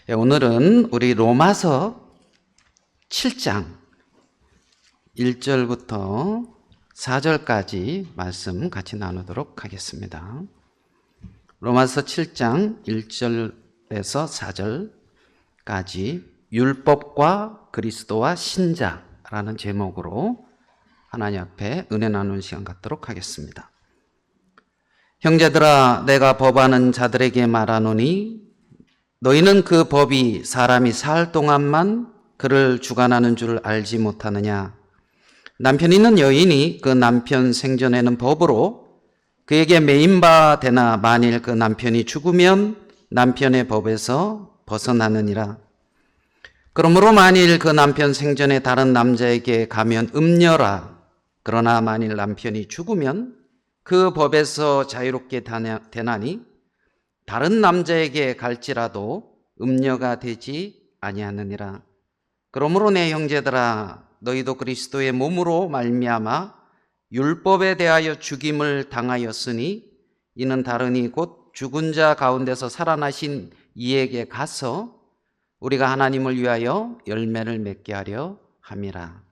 오늘은 우리 로마서 7장 1절부터 4절까지 말씀 같이 나누도록 하겠습니다. 로마서 7장 1절에서 4절까지 율법과 그리스도와 신자라는 제목으로 하나님 앞에 은혜 나누는 시간 갖도록 하겠습니다. 형제들아, 내가 법하는 자들에게 말하노니 너희는 그 법이 사람이 살 동안만 그를 주관하는 줄 알지 못하느냐? 남편 있는 여인이 그 남편 생전에는 법으로 그에게 매인바 되나 만일 그 남편이 죽으면 남편의 법에서 벗어나느니라. 그러므로 만일 그 남편 생전에 다른 남자에게 가면 음녀라. 그러나 만일 남편이 죽으면 그 법에서 자유롭게 되나니 다른 남자에게 갈지라도 음녀가 되지 아니하느니라. 그러므로 내 형제들아, 너희도 그리스도의 몸으로 말미암아 율법에 대하여 죽임을 당하였으니 이는 다르니 곧 죽은 자 가운데서 살아나신 이에게 가서 우리가 하나님을 위하여 열매를 맺게 하려 함이라.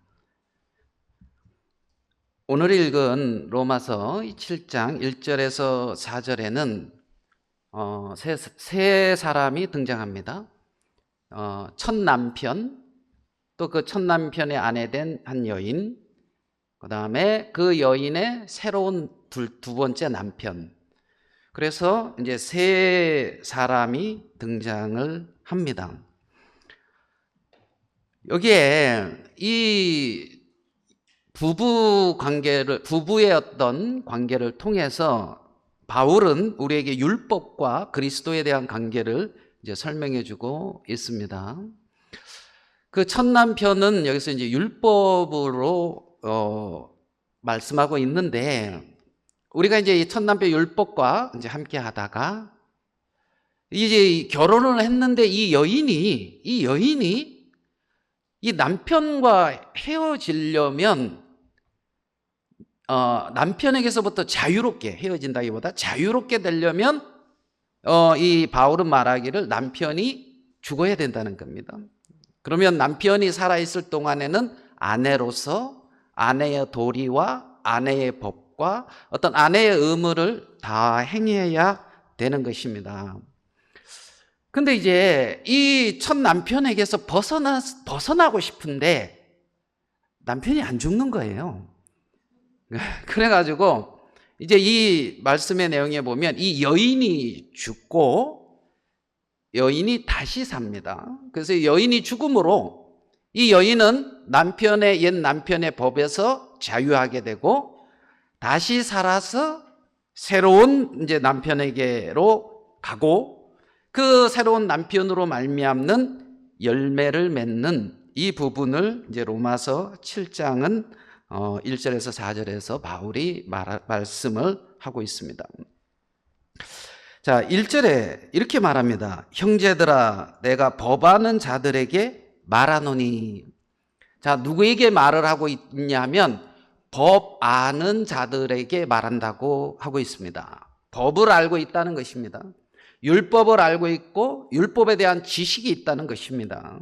오늘 읽은 로마서 7장 1절에서 4절에는 세 사람이 등장합니다. 첫 남편, 또 그 첫 남편의 아내 된 한 여인, 그 다음에 그 여인의 새로운 두 번째 남편. 그래서 이제 세 사람이 등장을 합니다. 여기에 이 부부의 어떤 관계를 통해서 바울은 우리에게 율법과 그리스도에 대한 관계를 이제 설명해 주고 있습니다. 그 첫 남편은 여기서 이제 율법으로 말씀하고 있는데, 우리가 이제 이 첫 남편 율법과 이제 함께 하다가 이제 결혼을 했는데 이 여인이 이 남편과 헤어지려면 남편에게서부터 자유롭게 헤어진다기보다 자유롭게 되려면 이 바울은 말하기를 남편이 죽어야 된다는 겁니다. 그러면 남편이 살아있을 동안에는 아내로서 아내의 도리와 아내의 법과 어떤 아내의 의무를 다 행해야 되는 것입니다. 근데 이제 이 첫 남편에게서 벗어나고 싶은데 남편이 안 죽는 거예요. 그래가지고 이제 이 말씀의 내용에 보면 이 여인이 죽고 여인이 다시 삽니다. 그래서 여인이 죽음으로 이 여인은 옛 남편의 법에서 자유하게 되고 다시 살아서 새로운 이제 남편에게로 가고 그 새로운 남편으로 말미암는 열매를 맺는 이 부분을 이제 로마서 7장은 1절에서 4절에서 바울이 말씀을 하고 있습니다. 자, 1절에 이렇게 말합니다. 형제들아, 내가 법하는 자들에게 말하노니. 자, 누구에게 말을 하고 있냐면 법 아는 자들에게 말한다고 하고 있습니다. 법을 알고 있다는 것입니다. 율법을 알고 있고 율법에 대한 지식이 있다는 것입니다.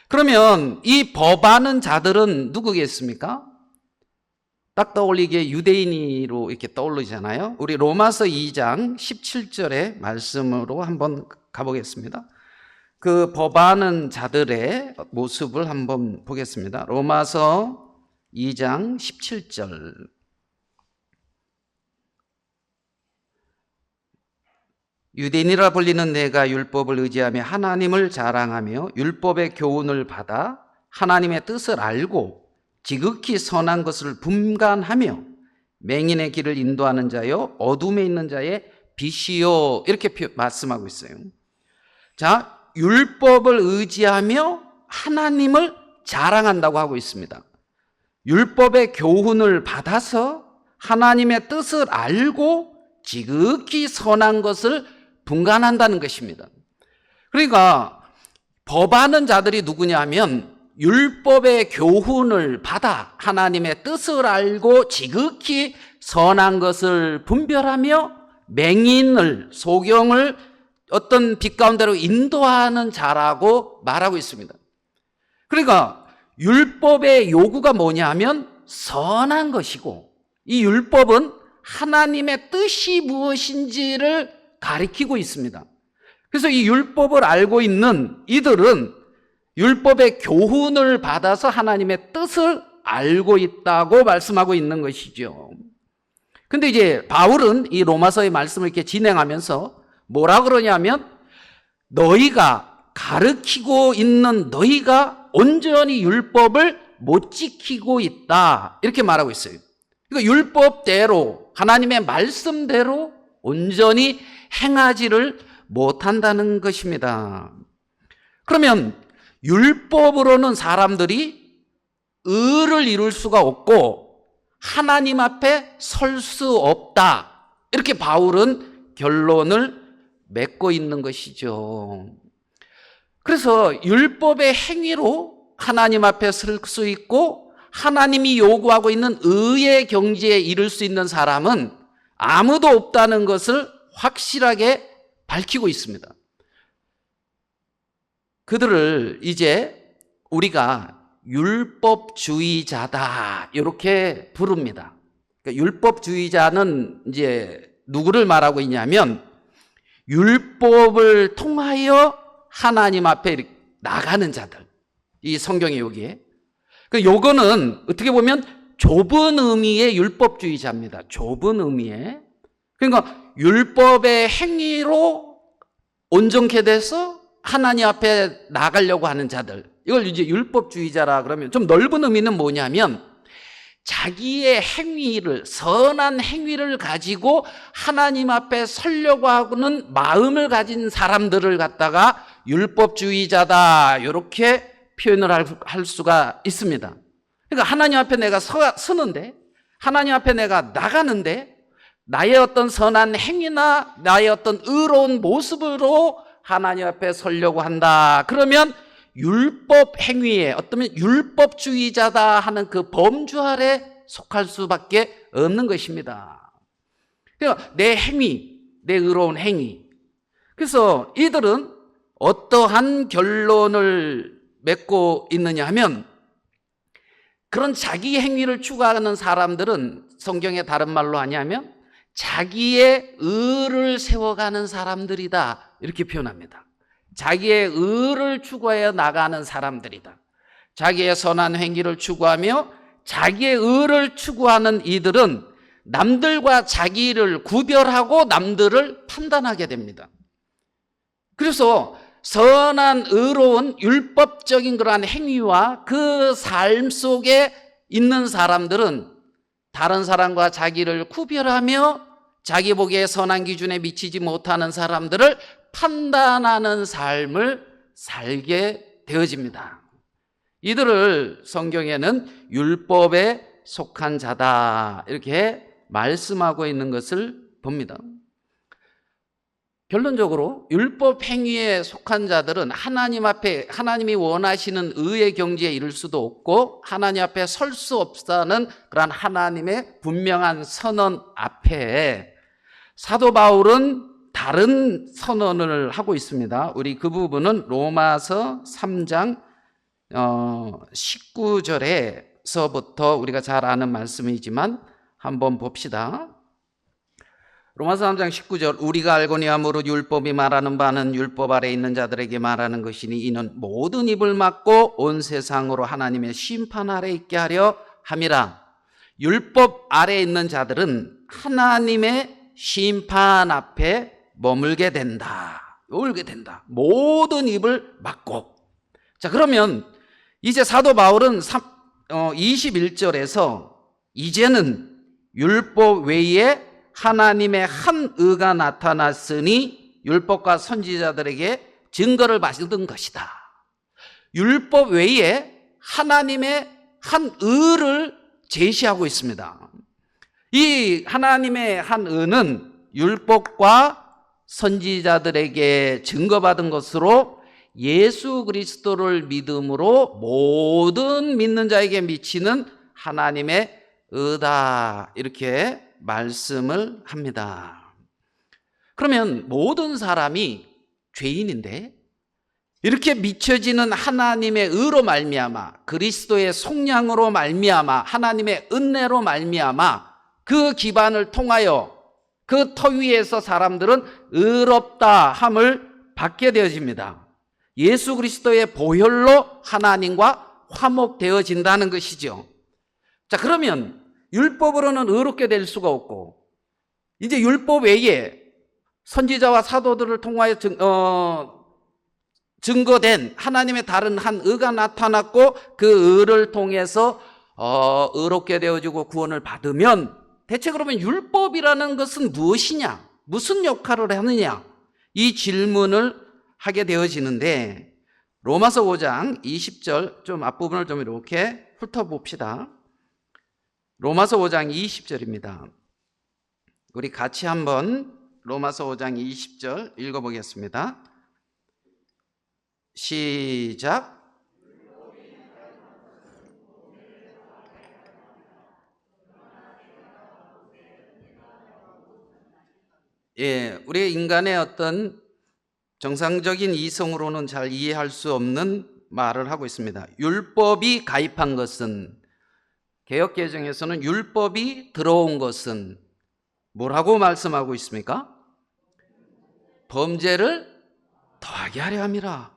그러면 이 법 아는 자들은 누구겠습니까? 딱 떠올리기에 유대인으로 이렇게 떠올리잖아요. 우리 로마서 2장 17절의 말씀으로 한번 가보겠습니다. 그 법하는 자들의 모습을 한번 보겠습니다. 로마서 2장 17절. 유대인이라 불리는 내가 율법을 의지하며 하나님을 자랑하며 율법의 교훈을 받아 하나님의 뜻을 알고 지극히 선한 것을 분간하며 맹인의 길을 인도하는 자요 어둠에 있는 자의 빛이요, 이렇게 말씀하고 있어요. 자, 율법을 의지하며 하나님을 자랑한다고 하고 있습니다. 율법의 교훈을 받아서 하나님의 뜻을 알고 지극히 선한 것을 분간한다는 것입니다. 그러니까 법하는 자들이 누구냐 하면 율법의 교훈을 받아 하나님의 뜻을 알고 지극히 선한 것을 분별하며 맹인을, 소경을 어떤 빛 가운데로 인도하는 자라고 말하고 있습니다. 그러니까 율법의 요구가 뭐냐 하면 선한 것이고, 이 율법은 하나님의 뜻이 무엇인지를 가리키고 있습니다. 그래서 이 율법을 알고 있는 이들은 율법의 교훈을 받아서 하나님의 뜻을 알고 있다고 말씀하고 있는 것이죠. 근데 이제 바울은 이 로마서의 말씀을 이렇게 진행하면서 뭐라 그러냐면, 너희가 가르치고 있는 너희가 온전히 율법을 못 지키고 있다, 이렇게 말하고 있어요. 그러니까 율법대로, 하나님의 말씀대로 온전히 행하지를 못한다는 것입니다. 그러면 율법으로는 사람들이 의를 이룰 수가 없고 하나님 앞에 설 수 없다, 이렇게 바울은 결론을 맺고 있는 것이죠. 그래서 율법의 행위로 하나님 앞에 설 수 있고 하나님이 요구하고 있는 의의 경지에 이를 수 있는 사람은 아무도 없다는 것을 확실하게 밝히고 있습니다. 그들을 이제 우리가 율법주의자다, 이렇게 부릅니다. 그러니까 율법주의자는 이제 누구를 말하고 있냐면, 율법을 통하여 하나님 앞에 나가는 자들, 이 성경에 여기에. 요거는 어떻게 보면 좁은 의미의 율법주의자입니다. 좁은 의미의. 그러니까 율법의 행위로 온전케 돼서 하나님 앞에 나가려고 하는 자들, 이걸 이제 율법주의자라 그러면, 좀 넓은 의미는 뭐냐면 자기의 행위를, 선한 행위를 가지고 하나님 앞에 서려고 하는 마음을 가진 사람들을 갖다가 율법주의자다, 이렇게 표현을 할 수가 있습니다. 그러니까 하나님 앞에 내가 서는데, 하나님 앞에 내가 나가는데, 나의 어떤 선한 행위나 나의 어떤 의로운 모습으로 하나님 앞에 서려고 한다, 그러면 율법 행위에, 어쩌면 율법주의자다 하는 그 범주 아래 속할 수밖에 없는 것입니다. 그러니까 내 행위, 내 의로운 행위. 그래서 이들은 어떠한 결론을 맺고 있느냐 하면, 그런 자기 행위를 추구하는 사람들은 성경의 다른 말로 하냐면 자기의 의를 세워가는 사람들이다, 이렇게 표현합니다. 자기의 의를 추구하여 나가는 사람들이다. 자기의 선한 행위를 추구하며 자기의 의를 추구하는 이들은 남들과 자기를 구별하고 남들을 판단하게 됩니다. 그래서 선한 의로운 율법적인 그러한 행위와 그 삶 속에 있는 사람들은 다른 사람과 자기를 구별하며 자기 보기에 선한 기준에 미치지 못하는 사람들을 판단하는 삶을 살게 되어집니다. 이들을 성경에는 율법에 속한 자다, 이렇게 말씀하고 있는 것을 봅니다. 결론적으로 율법 행위에 속한 자들은 하나님 앞에, 하나님이 원하시는 의의 경지에 이를 수도 없고 하나님 앞에 설 수 없다는 그런 하나님의 분명한 선언 앞에 사도 바울은 다른 선언을 하고 있습니다. 우리 그 부분은 로마서 3장 19절에서부터 우리가 잘 아는 말씀이지만 한번 봅시다. 로마서 3장 19절, 우리가 알거니함으로 율법이 말하는 바는 율법 아래 있는 자들에게 말하는 것이니 이는 모든 입을 막고 온 세상으로 하나님의 심판 아래 있게 하려 함이라. 율법 아래 있는 자들은 하나님의 심판 앞에 머물게 된다. 모든 입을 막고. 자, 그러면 이제 사도 바울은 21절에서 이제는 율법 외에 하나님의 한 의가 나타났으니 율법과 선지자들에게 증거를 받은 것이다. 율법 외에 하나님의 한 의를 제시하고 있습니다. 이 하나님의 한 의는 율법과 선지자들에게 증거받은 것으로 예수 그리스도를 믿음으로 모든 믿는 자에게 미치는 하나님의 의다, 이렇게 말씀을 합니다. 그러면 모든 사람이 죄인인데 이렇게 미쳐지는 하나님의 의로 말미암아, 그리스도의 속량으로 말미암아, 하나님의 은혜로 말미암아 그 기반을 통하여 그 터 위에서 사람들은 의롭다 함을 받게 되어집니다. 예수 그리스도의 보혈로 하나님과 화목되어진다는 것이죠. 자, 그러면 율법으로는 의롭게 될 수가 없고, 이제 율법 외에 선지자와 사도들을 통하여 증거된 하나님의 다른 한 의가 나타났고 그 의를 통해서 의롭게 되어지고 구원을 받으면, 대체 그러면 율법이라는 것은 무엇이냐, 무슨 역할을 하느냐, 이 질문을 하게 되어지는데, 로마서 5장 20절 좀 앞부분을 좀 이렇게 훑어봅시다. 로마서 5장 20절입니다. 우리 같이 한번 로마서 5장 20절 읽어보겠습니다. 시작. 우리 인간의 어떤 정상적인 이성으로는 잘 이해할 수 없는 말을 하고 있습니다. 율법이 가입한 것은, 개역개정에서는 율법이 들어온 것은 뭐라고 말씀하고 있습니까? 범죄를 더하게 하려 함이라.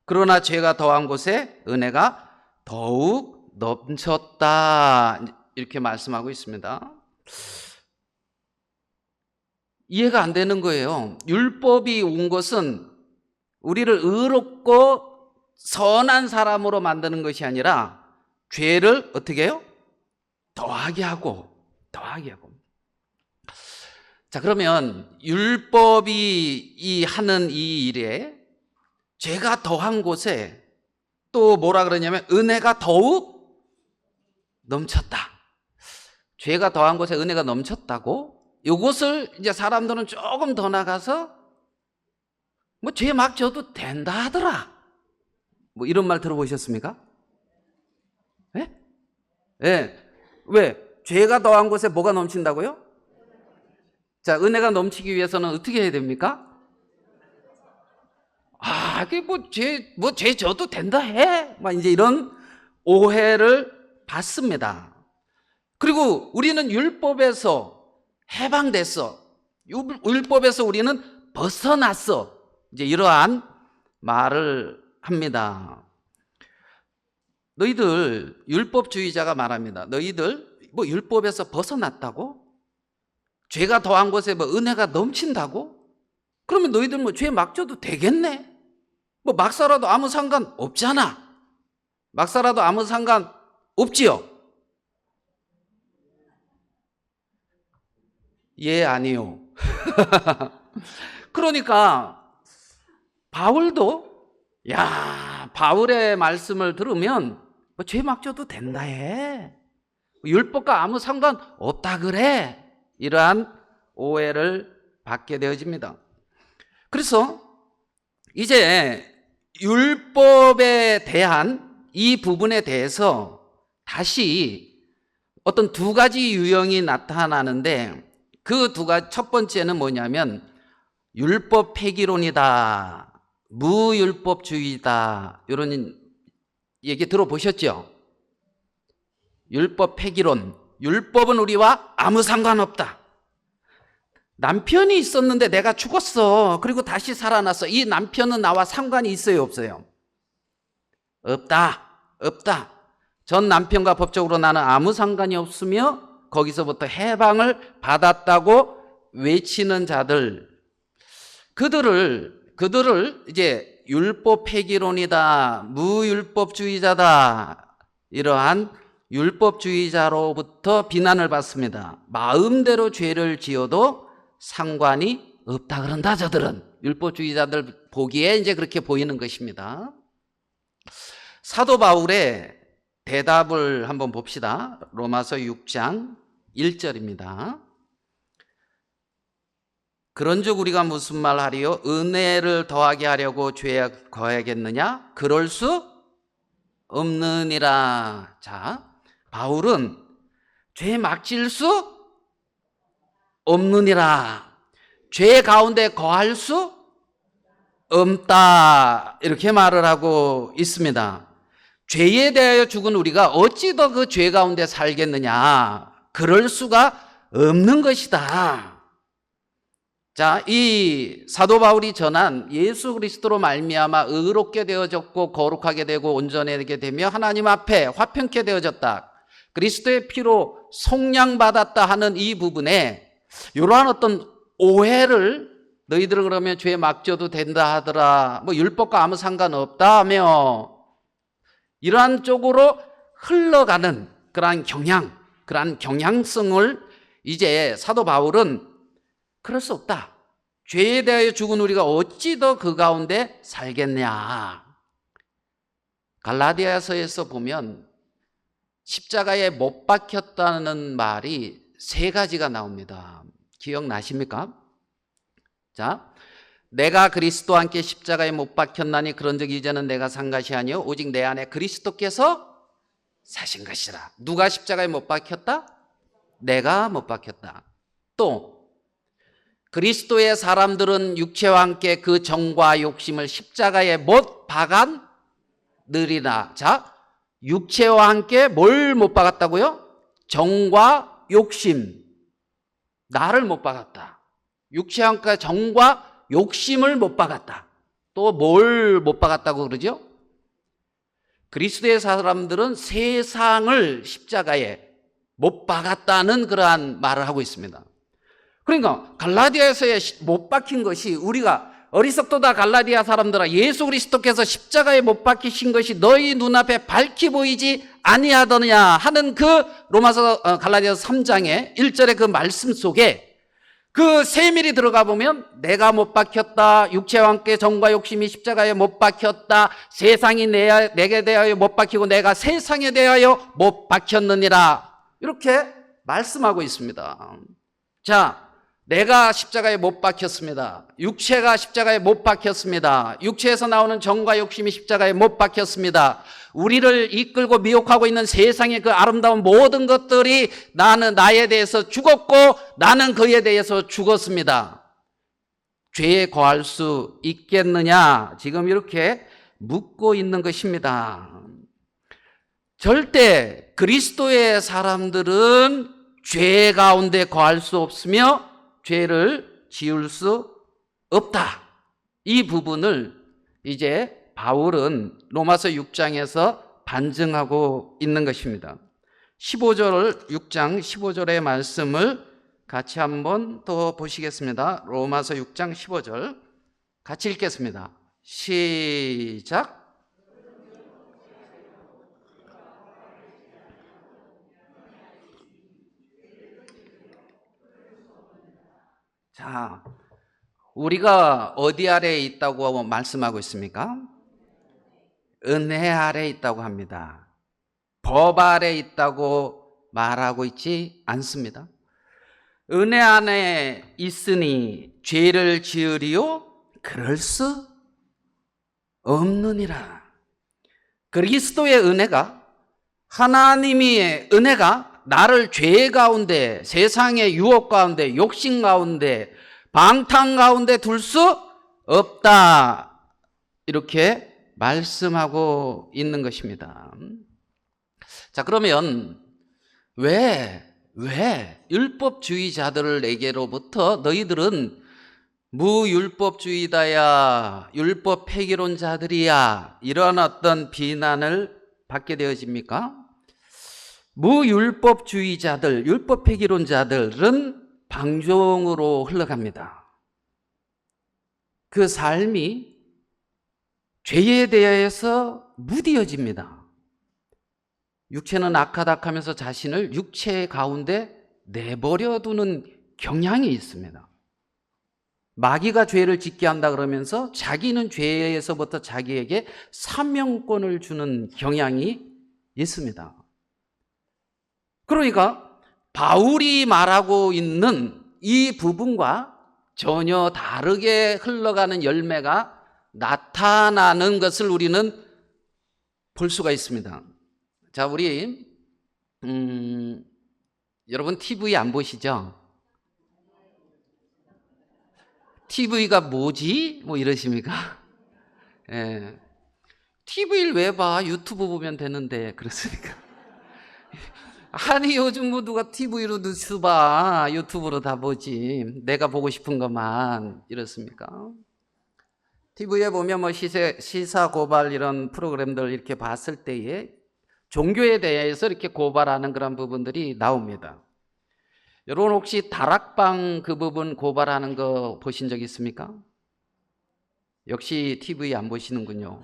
그러나 죄가 더한 곳에 은혜가 더욱 넘쳤다, 이렇게 말씀하고 있습니다. 이해가 안 되는 거예요. 율법이 온 것은 우리를 의롭고 선한 사람으로 만드는 것이 아니라 죄를 어떻게 해요? 더하게 하고. 자, 그러면 율법이 하는 이 일에 죄가 더한 곳에 또 뭐라 그러냐면 은혜가 더욱 넘쳤다. 죄가 더한 곳에 은혜가 넘쳤다고? 이것을 이제 사람들은 조금 더 나가서 뭐 죄 막 져도 된다 하더라, 뭐 이런 말 들어보셨습니까? 왜? 죄가 더한 곳에 뭐가 넘친다고요? 자, 은혜가 넘치기 위해서는 어떻게 해야 됩니까? 그게 죄 져도 된다 해, 막 이제 이런 오해를 받습니다. 그리고 우리는 율법에서 해방됐어, 율법에서 우리는 벗어났어, 이제 이러한 말을 합니다. 너희들, 율법주의자가 말합니다. 너희들 뭐 율법에서 벗어났다고? 죄가 더한 곳에 뭐 은혜가 넘친다고? 그러면 너희들 뭐 죄 막 져도 되겠네? 뭐 막 살아도 아무 상관 없잖아. 막 살아도 아무 상관 없지요? 예, 아니요. 그러니까 바울도, 바울의 말씀을 들으면 뭐 죄 막 져도 된다 해, 율법과 아무 상관 없다 그래, 이러한 오해를 받게 되어집니다. 그래서 이제 율법에 대한 이 부분에 대해서 다시 어떤 두 가지 유형이 나타나는데, 그 두 가지, 첫 번째는 뭐냐면 율법 폐기론이다, 무율법주의다, 이런 얘기 들어보셨죠? 율법 폐기론, 율법은 우리와 아무 상관없다. 남편이 있었는데 내가 죽었어, 그리고 다시 살아났어, 이 남편은 나와 상관이 있어요, 없어요? 없다. 전 남편과 법적으로 나는 아무 상관이 없으며 거기서부터 해방을 받았다고 외치는 자들, 그들을 이제 율법 폐기론이다, 무율법주의자다, 이러한 율법주의자로부터 비난을 받습니다. 마음대로 죄를 지어도 상관이 없다 그런다, 저들은. 율법주의자들 보기에 이제 그렇게 보이는 것입니다. 사도 바울의 대답을 한번 봅시다. 로마서 6장 1절입니다. 그런즉 우리가 무슨 말 하리요? 은혜를 더하게 하려고 죄에 거하겠느냐? 그럴 수 없느니라. 자, 바울은 죄 막질 수 없느니라, 죄 가운데 거할 수 없다 이렇게 말을 하고 있습니다. 죄에 대하여 죽은 우리가 어찌 더 그 죄 가운데 살겠느냐? 그럴 수가 없는 것이다. 자, 이 사도 바울이 전한 예수 그리스도로 말미암아 의롭게 되어졌고 거룩하게 되고 온전하게 되며 하나님 앞에 화평케 되어졌다. 그리스도의 피로 속량받았다 하는 이 부분에 이러한 어떤 오해를 너희들은 그러면 죄에 막져도 된다 하더라. 뭐 율법과 아무 상관없다 하며 이러한 쪽으로 흘러가는 그러한 그러한 경향성을 이제 사도 바울은 그럴 수 없다. 죄에 대하여 죽은 우리가 어찌 더 그 가운데 살겠냐. 갈라디아서에서 보면 십자가에 못 박혔다는 말이 세 가지가 나옵니다. 기억나십니까? 자, 내가 그리스도와 함께 십자가에 못 박혔나니 그런즉 이제는 내가 산 것이 아니요 오직 내 안에 그리스도께서 사신 것이라. 누가 십자가에 못 박혔다? 내가 못 박혔다. 또 그리스도의 사람들은 육체와 함께 그 정과 욕심을 십자가에 못 박았느리라. 자, 육체와 함께 뭘 못 박았다고요? 정과 욕심. 나를 못 박았다. 육체와 함께 정과 욕심을 못 박았다. 또 뭘 못 박았다고 그러죠? 그리스도의 사람들은 세상을 십자가에 못 박았다는 그러한 말을 하고 있습니다. 그러니까 갈라디아에서의 못 박힌 것이 우리가 어리석도다 갈라디아 사람들아 예수 그리스도께서 십자가에 못 박히신 것이 너희 눈앞에 밝히 보이지 아니하더냐 하는 그 로마서 갈라디아서 3장의 1절의 그 말씀 속에 그 세밀히 들어가 보면 내가 못 박혔다. 육체와 함께 정과 욕심이 십자가에 못 박혔다. 세상이 내게 대하여 못 박히고 내가 세상에 대하여 못 박혔느니라. 이렇게 말씀하고 있습니다. 자, 내가 십자가에 못 박혔습니다. 육체가 십자가에 못 박혔습니다. 육체에서 나오는 정과 욕심이 십자가에 못 박혔습니다. 우리를 이끌고 미혹하고 있는 세상의 그 아름다운 모든 것들이 나는 나에 대해서 죽었고 나는 그에 대해서 죽었습니다. 죄에 거할 수 있겠느냐? 지금 이렇게 묻고 있는 것입니다. 절대 그리스도의 사람들은 죄 가운데 거할 수 없으며 죄를 지을 수 없다. 이 부분을 이제 바울은 로마서 6장에서 반증하고 있는 것입니다. 6장 15절의 말씀을 같이 한번 더 보시겠습니다. 로마서 6장 15절 같이 읽겠습니다. 시작. 자, 우리가 어디 아래에 있다고 말씀하고 있습니까? 은혜 아래에 있다고 합니다. 법 아래에 있다고 말하고 있지 않습니다. 은혜 안에 있으니 죄를 지으리요? 그럴 수 없느니라. 그리스도의 은혜가, 하나님의 은혜가 나를 죄 가운데, 세상의 유혹 가운데, 욕심 가운데, 방탕 가운데 둘 수 없다. 이렇게 말씀하고 있는 것입니다. 자, 그러면 왜 율법주의자들에게로부터 너희들은 무율법주의다야, 율법 폐기론자들이야, 이런 어떤 비난을 받게 되어집니까? 무율법주의자들, 율법 폐기론자들은 방종으로 흘러갑니다. 그 삶이 죄에 대해서 무디어집니다. 육체는 악하다하면서 자신을 육체 가운데 내버려 두는 경향이 있습니다. 마귀가 죄를 짓게 한다 그러면서 자기는 죄에서부터 자기에게 사명권을 주는 경향이 있습니다. 그러니까 바울이 말하고 있는 이 부분과 전혀 다르게 흘러가는 열매가 나타나는 것을 우리는 볼 수가 있습니다. 자, 우리 여러분 TV 안 보시죠? TV가 뭐지? 뭐 이러십니까? 예. TV를 왜 봐? 유튜브 보면 되는데. 그렇습니까? 아니, 요즘 뭐 누가 TV로 뉴스 봐? 유튜브로 다 보지. 내가 보고 싶은 것만. 이렇습니까? TV에 보면 뭐 시사 고발 이런 프로그램들 이렇게 봤을 때에 종교에 대해서 이렇게 고발하는 그런 부분들이 나옵니다. 여러분 혹시 다락방 그 부분 고발하는 거 보신 적 있습니까? 역시 TV 안 보시는군요.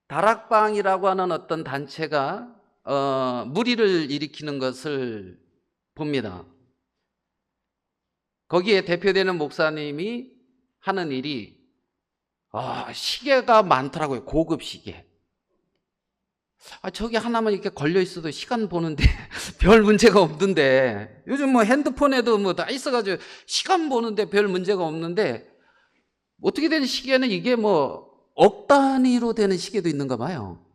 다락방이라고 하는 어떤 단체가 물의를 일으키는 것을 봅니다. 거기에 대표되는 목사님이 하는 일이 시계가 많더라고요. 고급 시계. 저기 하나만 이렇게 걸려 있어도 시간 보는데 별 문제가 없는데, 요즘 뭐 핸드폰에도 뭐 다 있어가지고 시간 보는데 별 문제가 없는데, 어떻게 된 시계는 이게 뭐 억 단위로 되는 시계도 있는가 봐요.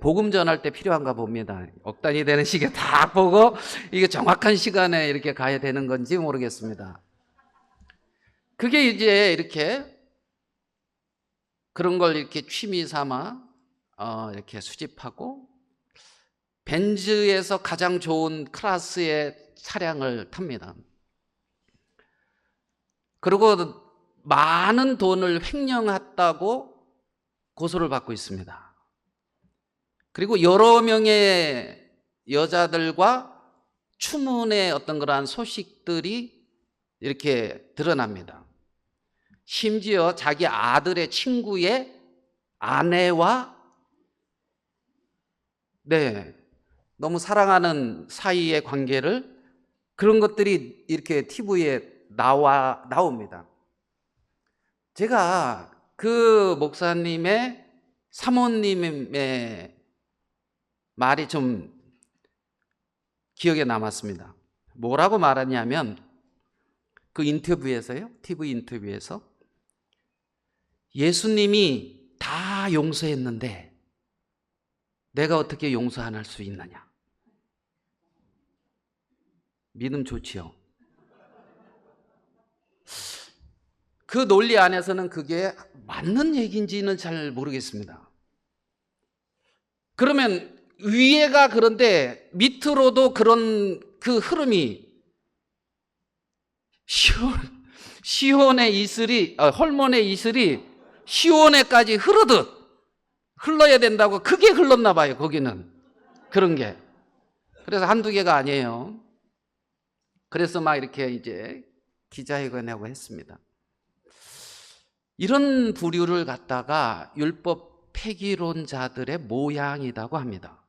복음 전할 때 필요한가 봅니다. 억 단위 되는 시계 다 보고 이게 정확한 시간에 이렇게 가야 되는 건지 모르겠습니다. 그게 이제 이렇게 그런 걸 이렇게 취미 삼아 이렇게 수집하고 벤츠에서 가장 좋은 클래스의 차량을 탑니다. 그리고 많은 돈을 횡령했다고 고소를 받고 있습니다. 그리고 여러 명의 여자들과 추문의 어떤 그러한 소식들이 이렇게 드러납니다. 심지어 자기 아들의 친구의 아내와 너무 사랑하는 사이의 관계를, 그런 것들이 이렇게 TV에 나옵니다. 제가 그 목사님의 사모님의 말이 좀 기억에 남았습니다. 뭐라고 말하냐면, 그 인터뷰에서요, TV 인터뷰에서 예수님이 다 용서했는데 내가 어떻게 용서 안 할 수 있느냐. 믿음 좋지요. 그 논리 안에서는 그게 맞는 얘기인지는 잘 모르겠습니다. 그러면 위에가 그런데 밑으로도 그런 그 흐름이, 시온의 이슬이 헐몬의 이슬이 시온에까지 흐르듯 흘러야 된다고, 그게 흘렀나 봐요. 거기는 그런 게. 그래서 한두 개가 아니에요. 그래서 막 이렇게 이제 기자회견하고 했습니다. 이런 부류를 갖다가 율법 폐기론자들의 모양이라고 합니다.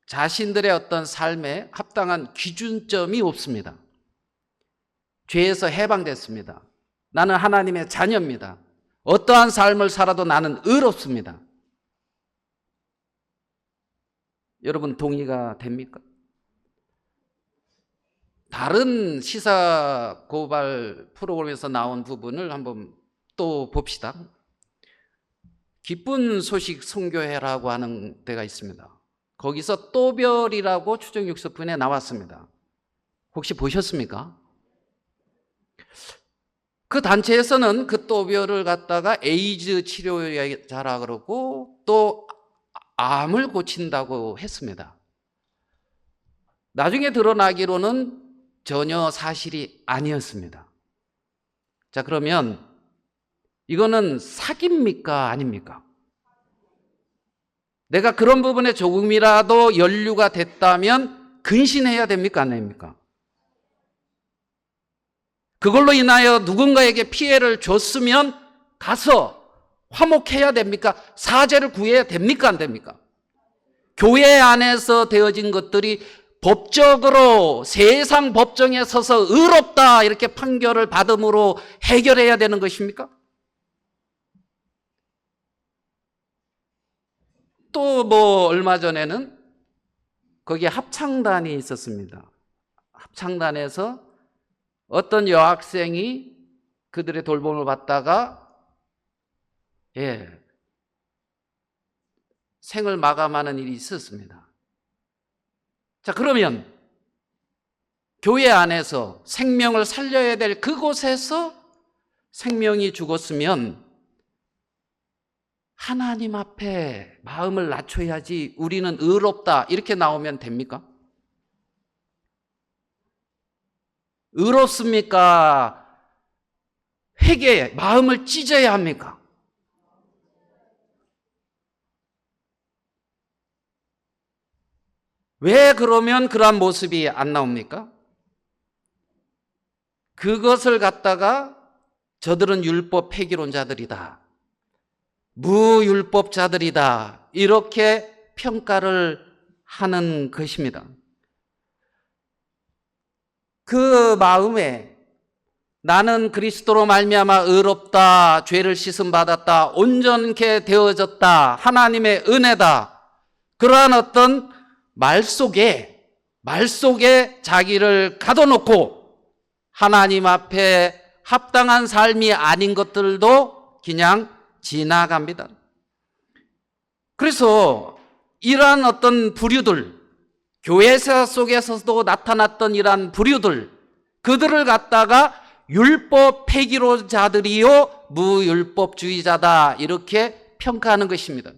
자신들의 어떤 삶에 합당한 기준점이 없습니다. 죄에서 해방됐습니다. 나는 하나님의 자녀입니다. 어떠한 삶을 살아도 나는 의롭습니다. 여러분 동의가 됩니까? 다른 시사 고발 프로그램에서 나온 부분을 한번 또 봅시다. 기쁜 소식 선교회라고 하는 데가 있습니다. 거기서 또별이라고 추정 6서편에 나왔습니다. 혹시 보셨습니까? 그 단체에서는 그 또별을 갖다가 에이즈 치료자라 그러고 또 암을 고친다고 했습니다. 나중에 드러나기로는 전혀 사실이 아니었습니다. 자, 그러면 이거는 사기입니까? 아닙니까? 내가 그런 부분에 조금이라도 연루가 됐다면 근신해야 됩니까? 안 됩니까? 그걸로 인하여 누군가에게 피해를 줬으면 가서 화목해야 됩니까? 사죄를 구해야 됩니까? 안 됩니까? 교회 안에서 되어진 것들이 법적으로 세상 법정에 서서 의롭다 이렇게 판결을 받음으로 해결해야 되는 것입니까? 또 뭐 얼마 전에는 거기에 합창단이 있었습니다. 합창단에서 어떤 여학생이 그들의 돌봄을 받다가 생을 마감하는 일이 있었습니다. 자, 그러면 교회 안에서 생명을 살려야 될 그곳에서 생명이 죽었으면 하나님 앞에 마음을 낮춰야지 우리는 의롭다 이렇게 나오면 됩니까? 의롭습니까? 회개에 마음을 찢어야 합니까? 왜 그러면 그러한 모습이 안 나옵니까? 그것을 갖다가 저들은 율법 폐기론자들이다, 무율법자들이다 이렇게 평가를 하는 것입니다. 그 마음에 나는 그리스도로 말미암아 의롭다, 죄를 씻음 받았다, 온전케 되어졌다, 하나님의 은혜다, 그러한 어떤 말 속에 자기를 가둬놓고 하나님 앞에 합당한 삶이 아닌 것들도 그냥 지나갑니다. 그래서 이러한 어떤 부류들, 교회사 속에서도 나타났던 이러한 부류들, 그들을 갖다가 율법 폐기론자들이요 무율법주의자다 이렇게 평가하는 것입니다.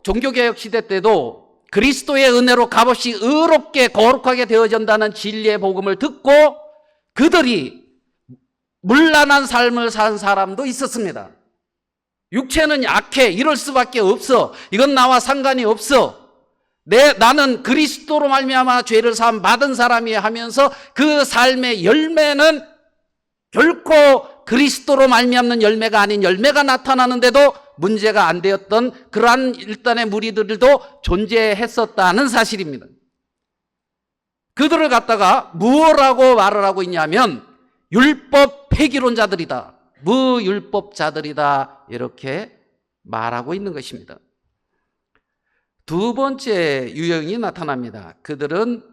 종교개혁 시대 때도 그리스도의 은혜로 값없이 의롭게 거룩하게 되어진다는 진리의 복음을 듣고 그들이 문란한 삶을 산 사람도 있었습니다. 육체는 약해, 이럴 수밖에 없어, 이건 나와 상관이 없어, 나는 그리스도로 말미암아 죄를 사함 받은 사람이 하면서 그 삶의 열매는 결코 그리스도로 말미암는 열매가 아닌 열매가 나타나는데도 문제가 안 되었던 그러한 일단의 무리들도 존재했었다는 사실입니다. 그들을 갖다가 무엇라고 말을 하고 있냐면 율법 폐기론자들이다, 무율법자들이다 이렇게 말하고 있는 것입니다. 두 번째 유형이 나타납니다. 그들은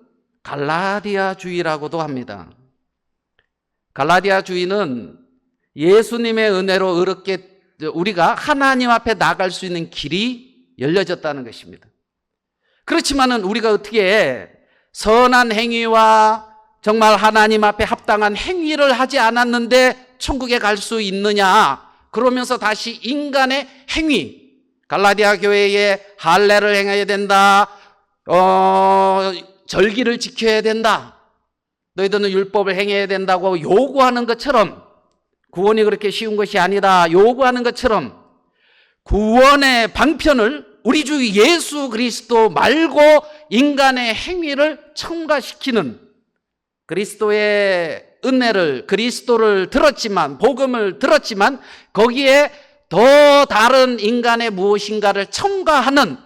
갈라디아주의라고도 합니다. 갈라디아주의는 예수님의 은혜로 의롭게 우리가 하나님 앞에 나갈 수 있는 길이 열려졌다는 것입니다. 그렇지만은 우리가 어떻게 선한 행위와 정말 하나님 앞에 합당한 행위를 하지 않았는데 천국에 갈 수 있느냐, 그러면서 다시 인간의 행위, 갈라디아 교회에 할례를 행해야 된다, 절기를 지켜야 된다, 너희들은 율법을 행해야 된다고 요구하는 것처럼, 구원이 그렇게 쉬운 것이 아니다 요구하는 것처럼 구원의 방편을 우리 주 예수 그리스도 말고 인간의 행위를 첨가시키는, 그리스도의 은혜를, 그리스도를 들었지만, 복음을 들었지만 거기에 더 다른 인간의 무엇인가를 첨가하는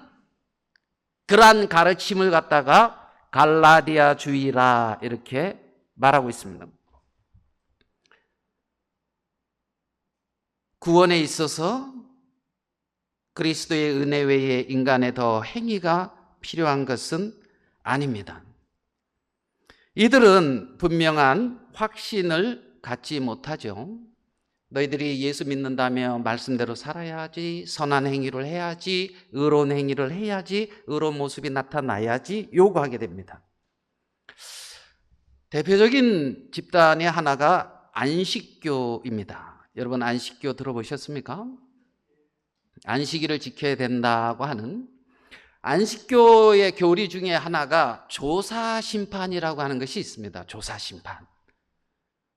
그러한 가르침을 갖다가 갈라디아주의라 이렇게 말하고 있습니다. 구원에 있어서 그리스도의 은혜 외에 인간의 더 행위가 필요한 것은 아닙니다. 이들은 분명한 확신을 갖지 못하죠. 너희들이 예수 믿는다며 말씀대로 살아야지, 선한 행위를 해야지, 의로운 행위를 해야지, 의로운 모습이 나타나야지 요구하게 됩니다. 대표적인 집단의 하나가 안식교입니다. 여러분 안식교 들어보셨습니까? 안식일을 지켜야 된다고 하는 안식교의 교리 중에 하나가 조사심판이라고 하는 것이 있습니다. 조사심판.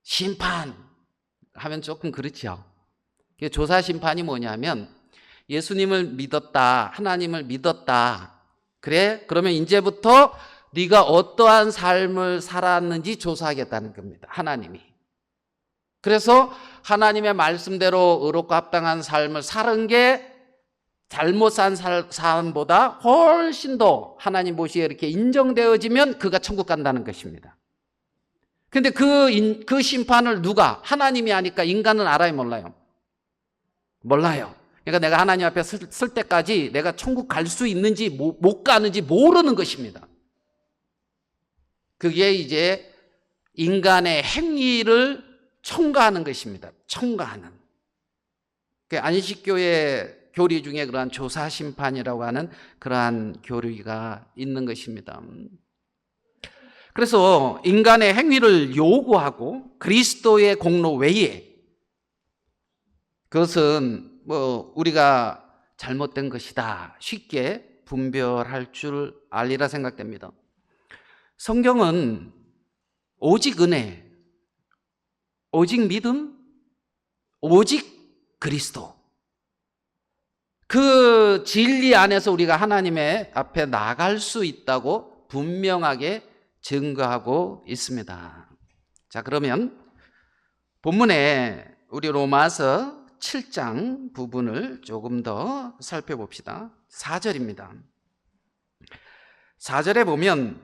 심판 하면 조금 그렇죠. 조사심판이 뭐냐면 예수님을 믿었다, 하나님을 믿었다, 그래? 그러면 이제부터 네가 어떠한 삶을 살았는지 조사하겠다는 겁니다. 하나님이. 그래서 하나님의 말씀대로 의롭고 합당한 삶을 사는 게 잘못 산 삶보다 훨씬 더 하나님 보시기에 이렇게 인정되어지면 그가 천국 간다는 것입니다. 근데 그 심판을 누가? 하나님이 하니까 인간은 알아요, 몰라요? 몰라요. 그러니까 내가 하나님 앞에 쓸 때까지 내가 천국 갈 수 있는지 못 가는지 모르는 것입니다. 그게 이제 인간의 행위를 첨가하는 것입니다. 첨가하는. 안식교의 교리 중에 그러한 조사심판이라고 하는 그러한 교리가 있는 것입니다. 그래서 인간의 행위를 요구하고 그리스도의 공로 외에 그것은 우리가 잘못된 것이다 쉽게 분별할 줄 알리라 생각됩니다. 성경은 오직 은혜, 오직 믿음, 오직 그리스도, 그 진리 안에서 우리가 하나님의 앞에 나갈 수 있다고 분명하게 증거하고 있습니다. 자, 그러면 본문에 우리 로마서 7장 부분을 조금 더 살펴봅시다. 4절입니다. 4절에 보면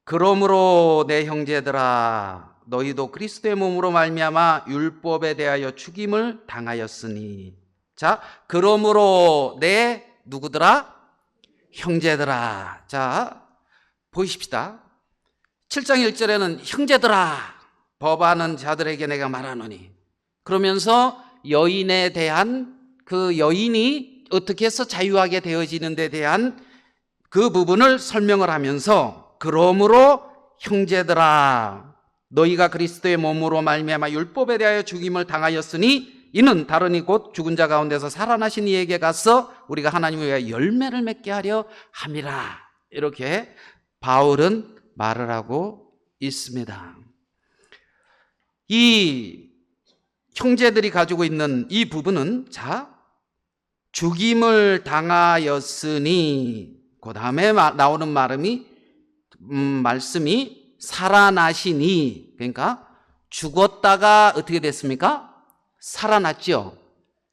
그러므로 내 형제들아 너희도 그리스도의 몸으로 말미암아 율법에 대하여 죽임을 당하였으니. 자, 그러므로 내 누구더라? 형제들아. 자, 보십시다. 7장 1절에는 형제들아 법하는 자들에게 내가 말하노니, 그러면서 여인에 대한 그 여인이 어떻게 해서 자유하게 되어지는 데 대한 그 부분을 설명을 하면서 그러므로 형제들아 너희가 그리스도의 몸으로 말미암아 율법에 대하여 죽임을 당하였으니 이는 다른 이 곧 죽은 자 가운데서 살아나신 이에게 가서 우리가 하나님을 위하여 열매를 맺게 하려 함이라. 이렇게 바울은 말을 하고 있습니다. 이 형제들이 가지고 있는 이 부분은 자, 죽임을 당하였으니 그 다음에 나오는 말씀이 살아나시니, 그러니까 죽었다가 어떻게 됐습니까? 살아났죠.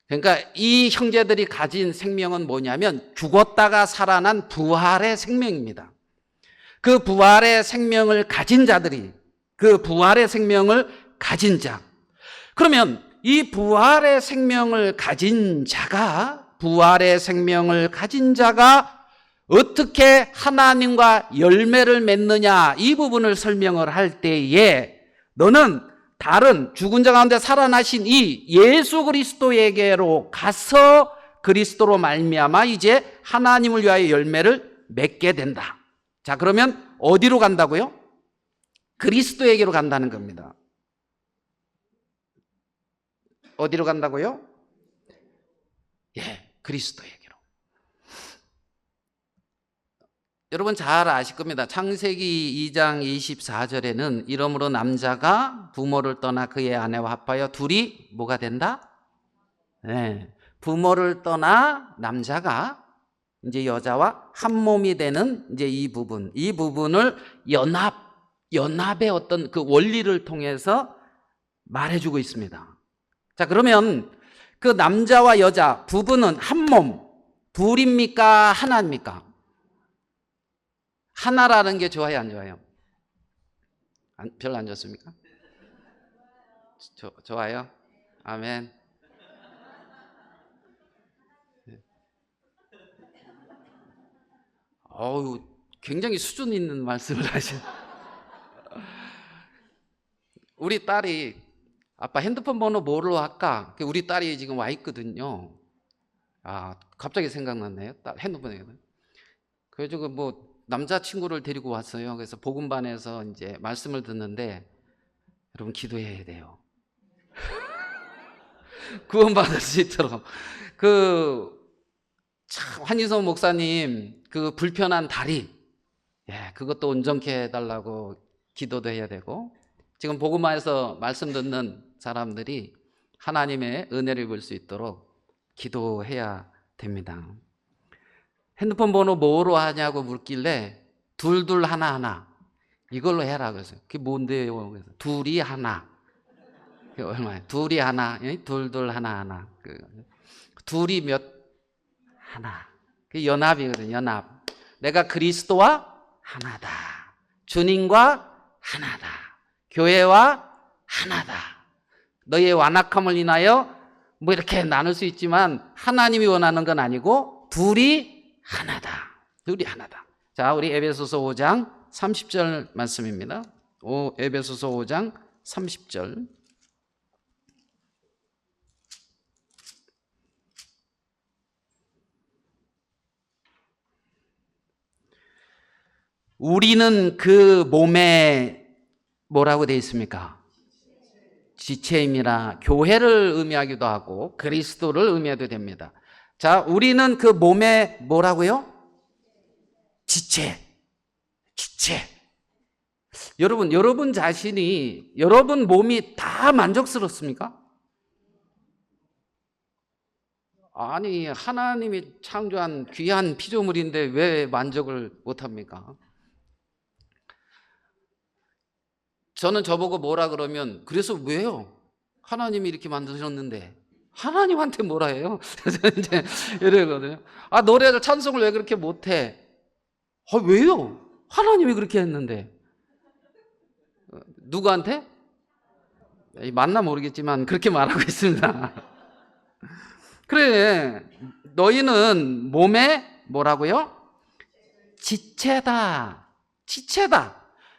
그러니까 이 형제들이 가진 생명은 뭐냐면 죽었다가 살아난 부활의 생명입니다. 그 부활의 생명을 가진 자들이, 그 부활의 생명을 가진 자, 그러면 이 부활의 생명을 가진 자가 어떻게 하나님과 열매를 맺느냐, 이 부분을 설명을 할 때에 너는 다른 죽은 자 가운데 살아나신 이 예수 그리스도에게로 가서 그리스도로 말미암아 이제 하나님을 위하여 열매를 맺게 된다. 자, 그러면 어디로 간다고요? 그리스도에게로 간다는 겁니다. 어디로 간다고요? 예, 그리스도에게로. 여러분 잘 아실 겁니다. 창세기 2장 24절에는 이러므로 남자가 부모를 떠나 그의 아내와 합하여 둘이 뭐가 된다? 네, 부모를 떠나 남자가 이제 여자와 한 몸이 되는 이제 이 부분을 연합의 어떤 그 원리를 통해서 말해주고 있습니다. 자, 그러면 그 남자와 여자 부부는 한 몸, 둘입니까? 하나입니까? 하나라는 게 좋아요, 안 좋아요? 별로 안 좋습니까? 좋아요? 아멘. 어우, 굉장히 수준 있는 말씀을 하시네. 우리 딸이 아빠 핸드폰 번호 뭐로 할까? 우리 딸이 지금 와 있거든요. 아, 갑자기 생각났네요. 딸 핸드폰에. 그래가지고 남자친구를 데리고 왔어요. 그래서 복음반에서 이제 말씀을 듣는데 여러분 기도해야 돼요. 구원받을 수 있도록. 한희성 목사님 그 불편한 다리, 그것도 온전케 해달라고 기도도 해야 되고, 지금 복음반에서 말씀 듣는 사람들이 하나님의 은혜를 볼 수 있도록 기도해야 됩니다. 핸드폰 번호 뭐로 하냐고 묻길래 둘둘 하나 이걸로 해라 그래서 그게 뭔데요? 그래서 둘이 하나. 그게 얼마예요? 둘이 하나, 둘둘 하나. 둘이 하나. 그게 연합이거든요. 연합. 내가 그리스도와 하나다. 주님과 하나다. 교회와 하나다. 너의 완악함을 인하여 이렇게 나눌 수 있지만 하나님이 원하는 건 아니고 둘이 하나다. 둘이 하나다. 자, 우리 에베소서 5장 30절 말씀입니다. 에베소서 5장 30절. 우리는 그 몸에 뭐라고 되어 있습니까? 지체임이라 교회를 의미하기도 하고 그리스도를 의미해도 됩니다. 자, 우리는 그 몸에 뭐라고요? 지체. 여러분 자신이, 여러분 몸이 다 만족스럽습니까? 아니, 하나님이 창조한 귀한 피조물인데 왜 만족을 못합니까? 저는 저보고 뭐라 그러면, 그래서 왜요? 하나님이 이렇게 만드셨는데 하나님한테 뭐라 해요? 이제 이러거든요. 아, 노래를, 찬송을 왜 그렇게 못해? 아, 왜요? 하나님이 그렇게 했는데. 누구한테? 맞나 모르겠지만 그렇게 말하고 있습니다. 그래, 너희는 몸에 뭐라고요? 지체다.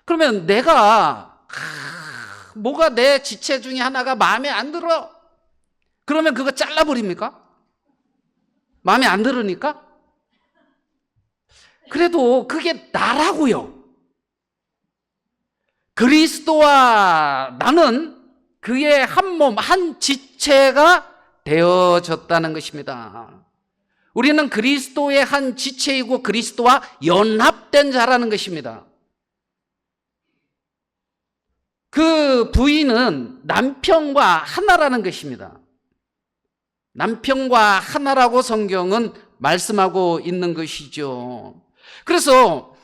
그러면 내가 뭐가 내 지체 중에 하나가 마음에 안 들어? 그러면 그거 잘라버립니까? 마음에 안 들으니까? 그래도 그게 나라고요. 그리스도와 나는 그의 한 몸, 한 지체가 되어졌다는 것입니다. 우리는 그리스도의 한 지체이고 그리스도와 연합된 자라는 것입니다. 그 부인은 남편과 하나라는 것입니다. 남편과 하나라고 성경은 말씀하고 있는 것이죠. 그래서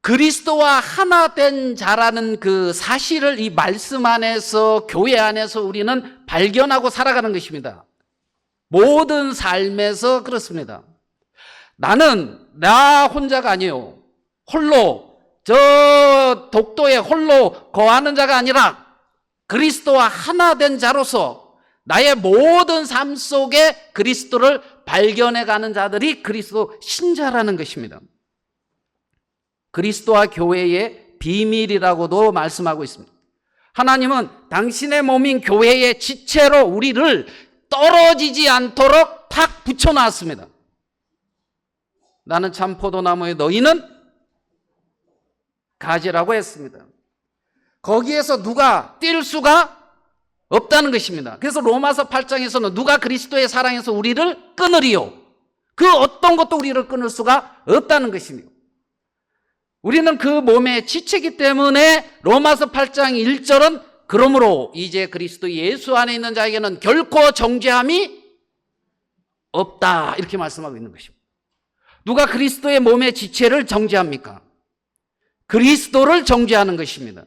그리스도와 하나 된 자라는 그 사실을 이 말씀 안에서, 교회 안에서 우리는 발견하고 살아가는 것입니다. 모든 삶에서 그렇습니다. 나는 나 혼자가 아니에요. 홀로, 저 독도에 홀로 거하는 자가 아니라 그리스도와 하나 된 자로서 나의 모든 삶 속에 그리스도를 발견해가는 자들이 그리스도 신자라는 것입니다. 그리스도와 교회의 비밀이라고도 말씀하고 있습니다. 하나님은 당신의 몸인 교회의 지체로 우리를 떨어지지 않도록 탁 붙여놨습니다. 나는 참 포도나무에 너희는 가지라고 했습니다. 거기에서 누가 뛸 수가 없다는 것입니다. 그래서 로마서 8장에서는 누가 그리스도의 사랑에서 우리를 끊으리요? 그 어떤 것도 우리를 끊을 수가 없다는 것입니다. 우리는 그 몸의 지체이기 때문에 로마서 8장 1절은 그러므로 이제 그리스도 예수 안에 있는 자에게는 결코 정죄함이 없다, 이렇게 말씀하고 있는 것입니다. 누가 그리스도의 몸의 지체를 정죄합니까? 그리스도를 정죄하는 것입니다.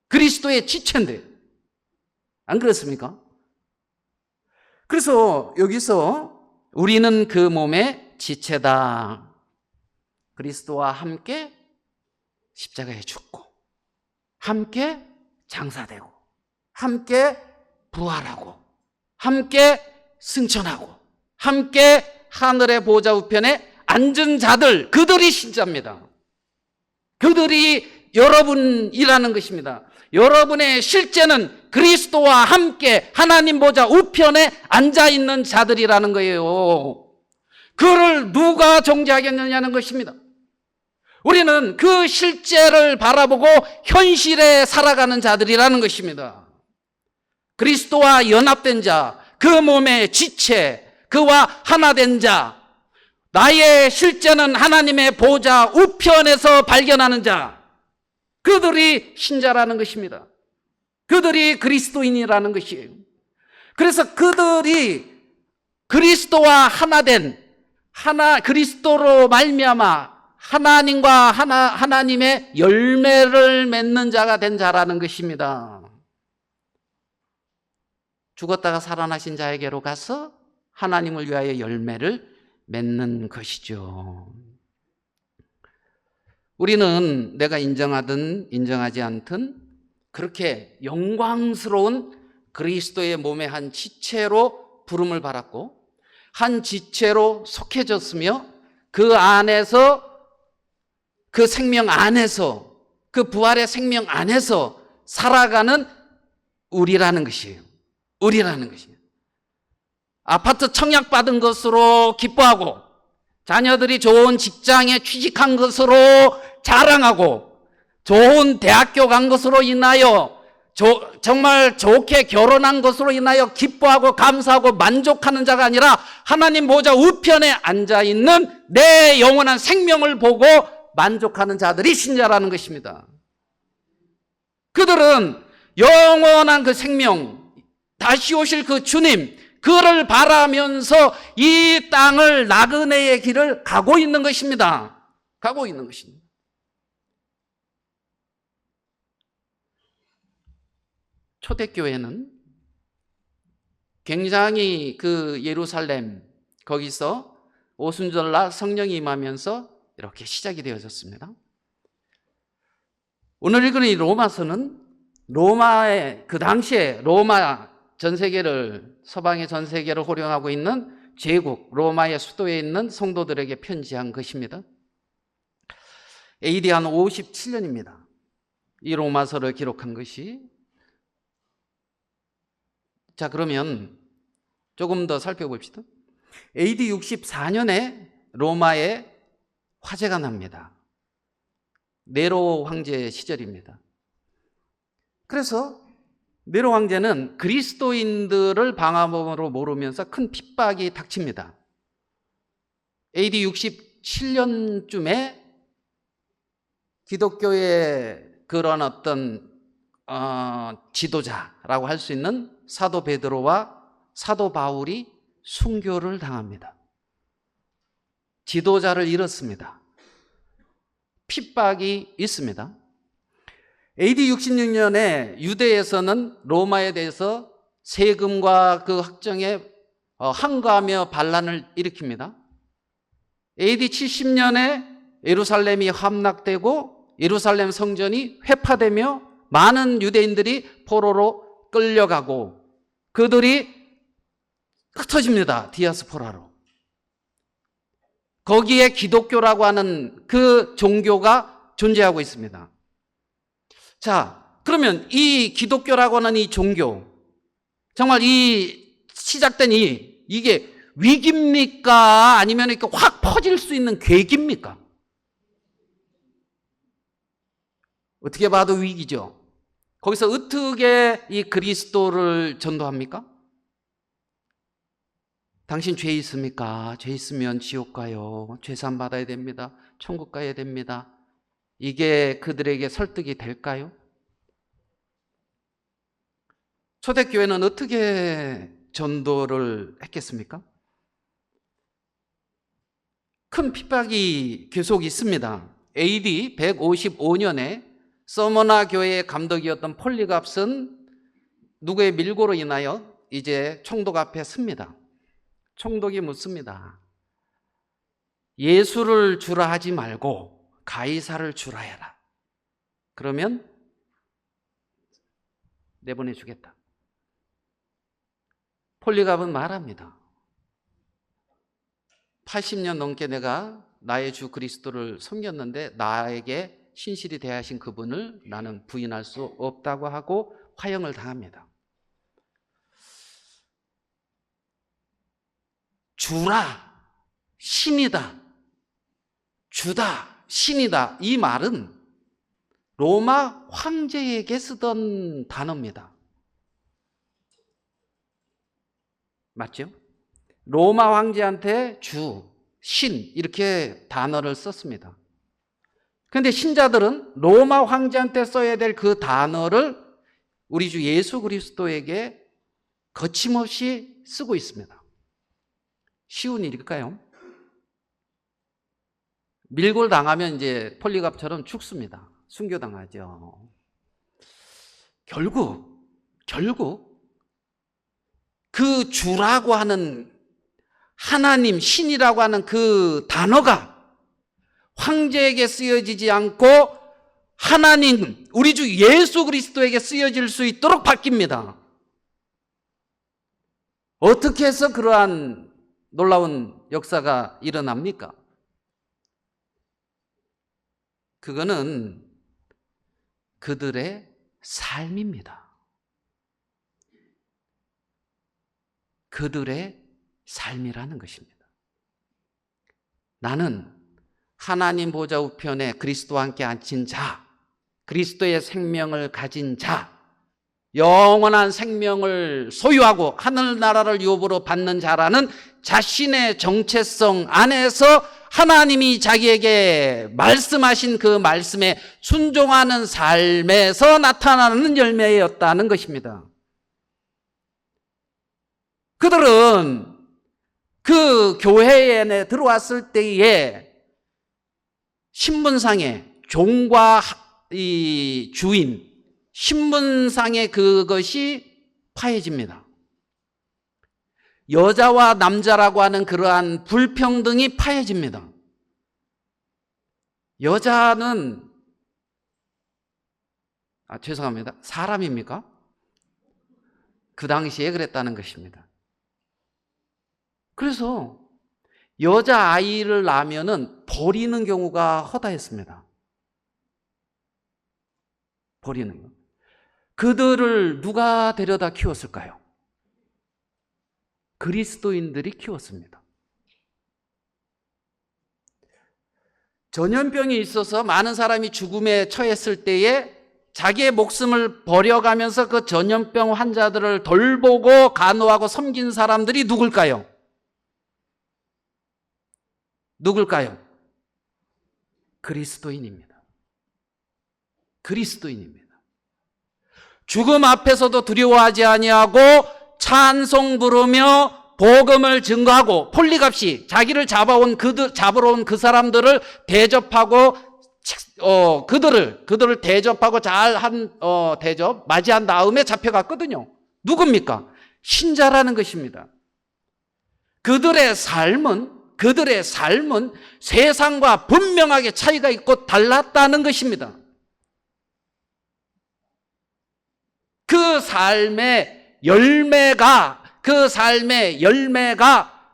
그리스도의 지체인데, 안 그렇습니까? 그래서 여기서 우리는 그 몸의 지체다. 그리스도와 함께 십자가에 죽고, 함께 장사되고, 함께 부활하고, 함께 승천하고, 함께 하늘의 보좌 우편에 앉은 자들, 그들이 신자입니다. 그들이 여러분이라는 것입니다. 여러분의 실제는 그리스도와 함께 하나님 보좌 우편에 앉아있는 자들이라는 거예요. 그를 누가 정죄하겠느냐는 것입니다. 우리는 그 실제를 바라보고 현실에 살아가는 자들이라는 것입니다. 그리스도와 연합된 자, 그 몸의 지체, 그와 하나 된 자, 나의 실제는 하나님의 보좌 우편에서 발견하는 자, 그들이 신자라는 것입니다. 그들이 그리스도인이라는 것이에요. 그래서 그들이 그리스도와 하나 된, 그리스도로 말미암아 하나님과 하나님의 열매를 맺는 자가 된 자라는 것입니다. 죽었다가 살아나신 자에게로 가서 하나님을 위하여 열매를 맺는 것이죠. 우리는 내가 인정하든 인정하지 않든 그렇게 영광스러운 그리스도의 몸의 한 지체로 부름을 받았고, 한 지체로 속해졌으며, 그 안에서, 그 생명 안에서, 그 부활의 생명 안에서 살아가는 우리라는 것이에요. 우리라는 것이에요. 아파트 청약받은 것으로 기뻐하고, 자녀들이 좋은 직장에 취직한 것으로 자랑하고 좋은 대학교 간 것으로 인하여 정말 좋게 결혼한 것으로 인하여 기뻐하고 감사하고 만족하는 자가 아니라 하나님 보좌 우편에 앉아있는 내 영원한 생명을 보고 만족하는 자들이 신자라는 것입니다. 그들은 영원한 그 생명, 다시 오실 그 주님, 그를 바라면서 이 땅을 나그네의 길을 가고 있는 것입니다. 가고 있는 것입니다. 초대교회는 굉장히 그 예루살렘 거기서 오순절날 성령이 임하면서 이렇게 시작이 되어졌습니다. 오늘 읽은 이 로마서는 로마의 그 당시에 로마 전 세계를 서방의 전 세계를 호령하고 있는 제국 로마의 수도에 있는 성도들에게 편지한 것입니다. AD 한 57년입니다. 이 로마서를 기록한 것이. 자, 그러면 조금 더 살펴봅시다. AD 64년에 로마에 화재가 납니다. 네로 황제 시절입니다. 그래서 네로 황제는 그리스도인들을 방화범으로 몰으면서 큰 핍박이 닥칩니다. AD 67년쯤에 기독교의 그런 어떤 지도자라고 할 수 있는 사도 베드로와 사도 바울이 순교를 당합니다. 지도자를 잃었습니다. 핍박이 있습니다. AD 66년에 유대에서는 로마에 대해서 세금과 그 확정에 항거하며 반란을 일으킵니다. AD 70년에 예루살렘이 함락되고 예루살렘 성전이 회파되며 많은 유대인들이 포로로 끌려가고 그들이 흩어집니다. 디아스포라로. 거기에 기독교라고 하는 그 종교가 존재하고 있습니다. 자, 그러면 이 기독교라고 하는 이 종교, 정말 이 시작된 이게 위기입니까? 아니면 이렇게 확 퍼질 수 있는 계기입니까? 어떻게 봐도 위기죠. 거기서 어떻게 이 그리스도를 전도합니까? 당신 죄 있습니까? 죄 있으면 지옥 가요. 죄산 받아야 됩니다. 천국 가야 됩니다. 이게 그들에게 설득이 될까요? 초대교회는 어떻게 전도를 했겠습니까? 큰 핍박이 계속 있습니다. AD 155년에 서머나 교회의 감독이었던 폴리갑스는 누구의 밀고로 인하여 이제 총독 앞에 섭니다. 총독이 묻습니다. 예수를 주라 하지 말고 가이사를 주라 해라. 그러면 내보내주겠다. 폴리갑은 말합니다. 80년 넘게 내가 나의 주 그리스도를 섬겼는데 나에게 신실히 대하신 그분을 나는 부인할 수 없다고 하고 화형을 당합니다. 주라, 신이다, 주다, 신이다, 이 말은 로마 황제에게 쓰던 단어입니다. 맞죠? 로마 황제한테 주, 신 이렇게 단어를 썼습니다. 그런데 신자들은 로마 황제한테 써야 될 그 단어를 우리 주 예수 그리스도에게 거침없이 쓰고 있습니다. 쉬운 일일까요? 밀골 당하면 이제 폴리갑처럼 죽습니다. 순교당하죠. 결국 그 주라고 하는 하나님, 신이라고 하는 그 단어가 황제에게 쓰여지지 않고 하나님, 우리 주 예수 그리스도에게 쓰여질 수 있도록 바뀝니다. 어떻게 해서 그러한 놀라운 역사가 일어납니까? 그거는 그들의 삶입니다. 그들의 삶이라는 것입니다. 나는 하나님 보좌 우편에 그리스도와 함께 앉힌 자, 그리스도의 생명을 가진 자, 영원한 생명을 소유하고 하늘나라를 유업으로 받는 자라는 자신의 정체성 안에서 하나님이 자기에게 말씀하신 그 말씀에 순종하는 삶에서 나타나는 열매였다는 것입니다. 그들은 그 교회에 들어왔을 때에 신분상의 종과 이 주인, 신분상의 그것이 파해집니다. 여자와 남자라고 하는 그러한 불평등이 파해집니다. 여자는 죄송합니다. 사람입니까? 그 당시에 그랬다는 것입니다. 그래서 여자아이를 낳으면은 버리는 경우가 허다했습니다. 버리는 거. 그들을 누가 데려다 키웠을까요? 그리스도인들이 키웠습니다. 전염병이 있어서 많은 사람이 죽음에 처했을 때에 자기의 목숨을 버려가면서 그 전염병 환자들을 돌보고 간호하고 섬긴 사람들이 누굴까요? 누굴까요? 그리스도인입니다. 그리스도인입니다. 죽음 앞에서도 두려워하지 아니하고 찬송 부르며 복음을 증거하고 폴리갑시 자기를 잡으러 온 그 사람들을 대접하고 그들을 대접하고 잘한 대접 맞이한 다음에 잡혀갔거든요. 누굽니까? 신자라는 것입니다. 그들의 삶은 세상과 분명하게 차이가 있고 달랐다는 것입니다. 그 삶의 열매가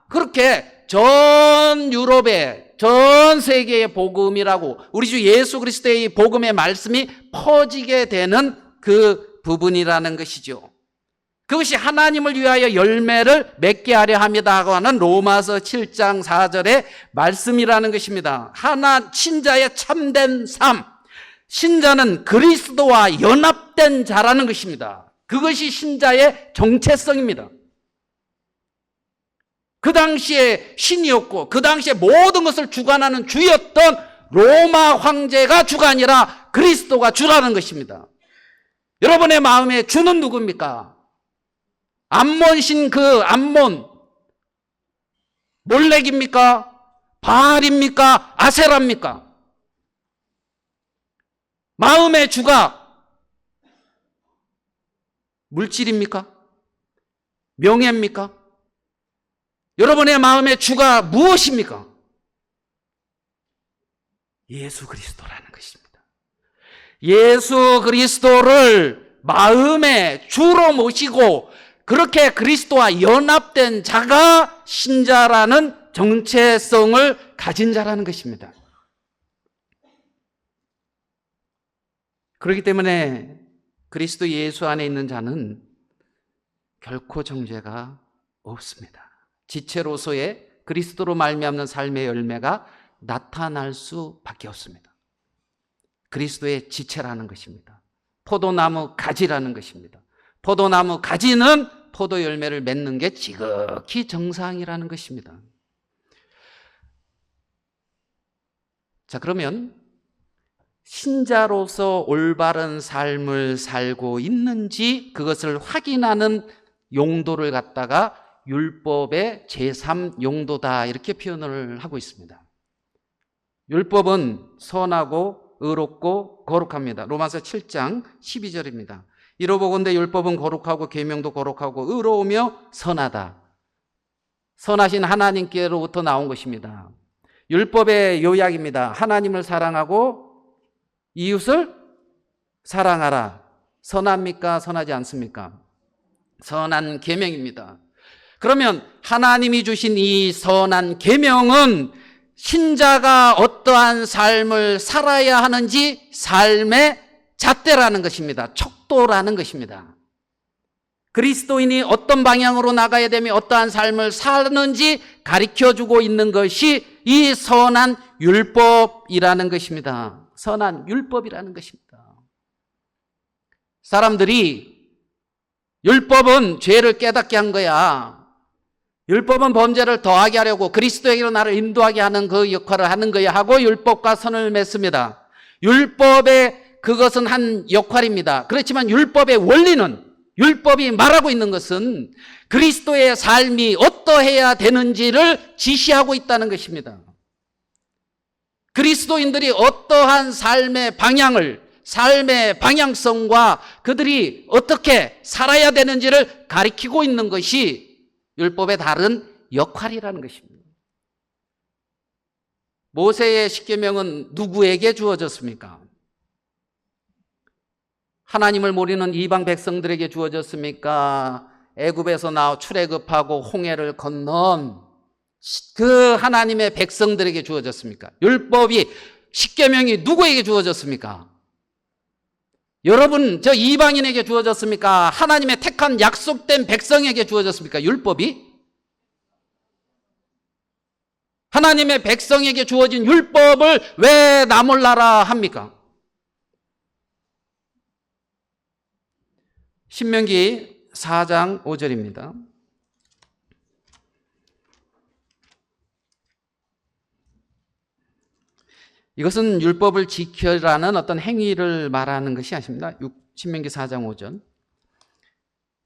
그렇게 전 유럽에 전 세계의 복음이라고 우리 주 예수 그리스도의 복음의 말씀이 퍼지게 되는 그 부분이라는 것이죠. 그것이 하나님을 위하여 열매를 맺게 하려 합니다고 하는 로마서 7장 4절의 말씀이라는 것입니다. 신자의 참된 삶, 신자는 그리스도와 연합된 자라는 것입니다. 그것이 신자의 정체성입니다. 그 당시에 신이었고 그 당시에 모든 것을 주관하는 주였던 로마 황제가 주가 아니라 그리스도가 주라는 것입니다. 여러분의 마음의 주는 누굽니까? 암몬신 그 암몬 몰렉입니까? 바알입니까? 아세라입니까? 마음의 주가 물질입니까? 명예입니까? 여러분의 마음의 주가 무엇입니까? 예수 그리스도라는 것입니다. 예수 그리스도를 마음의 주로 모시고 그렇게 그리스도와 연합된 자가 신자라는 정체성을 가진 자라는 것입니다. 그렇기 때문에 그리스도 예수 안에 있는 자는 결코 정죄가 없습니다. 지체로서의 그리스도로 말미암는 삶의 열매가 나타날 수밖에 없습니다. 그리스도의 지체라는 것입니다. 포도나무 가지라는 것입니다. 포도나무 가지는 포도 열매를 맺는 게 지극히 정상이라는 것입니다. 자, 그러면 신자로서 올바른 삶을 살고 있는지 그것을 확인하는 용도를 갖다가 율법의 제3용도다 이렇게 표현을 하고 있습니다. 율법은 선하고 의롭고 거룩합니다. 로마서 7장 12절입니다. 이로보건대 율법은 거룩하고 계명도 거룩하고 의로우며 선하다. 선하신 하나님께로부터 나온 것입니다. 율법의 요약입니다. 하나님을 사랑하고 이웃을 사랑하라. 선합니까? 선하지 않습니까? 선한 계명입니다. 그러면 하나님이 주신 이 선한 계명은 신자가 어떠한 삶을 살아야 하는지 삶의 잣대라는 것입니다. 척도라는 것입니다. 그리스도인이 어떤 방향으로 나가야 되며 어떠한 삶을 사는지 가르쳐주고 있는 것이 이 선한 율법이라는 것입니다. 선한 율법이라는 것입니다. 사람들이 율법은 죄를 깨닫게 한 거야. 율법은 범죄를 더하게 하려고 그리스도에게로 나를 인도하게 하는 그 역할을 하는 거야 하고 율법과 선을 맺습니다. 율법의 그것은 한 역할입니다. 그렇지만 율법의 원리는, 율법이 말하고 있는 것은 그리스도의 삶이 어떠해야 되는지를 지시하고 있다는 것입니다. 그리스도인들이 어떠한 삶의 방향을, 삶의 방향성과 그들이 어떻게 살아야 되는지를 가리키고 있는 것이 율법의 다른 역할이라는 것입니다. 모세의 십계명은 누구에게 주어졌습니까? 하나님을 모르는 이방 백성들에게 주어졌습니까? 애굽에서 나와 출애굽하고 홍해를 건넌 그 하나님의 백성들에게 주어졌습니까? 율법이, 십계명이 누구에게 주어졌습니까? 여러분, 저 이방인에게 주어졌습니까? 하나님의 택한 약속된 백성에게 주어졌습니까? 율법이? 하나님의 백성에게 주어진 율법을 왜 나 몰라라 합니까? 신명기 4장 5절입니다. 이것은 율법을 지켜라는 어떤 행위를 말하는 것이 아닙니다. 신명기 4장 5절.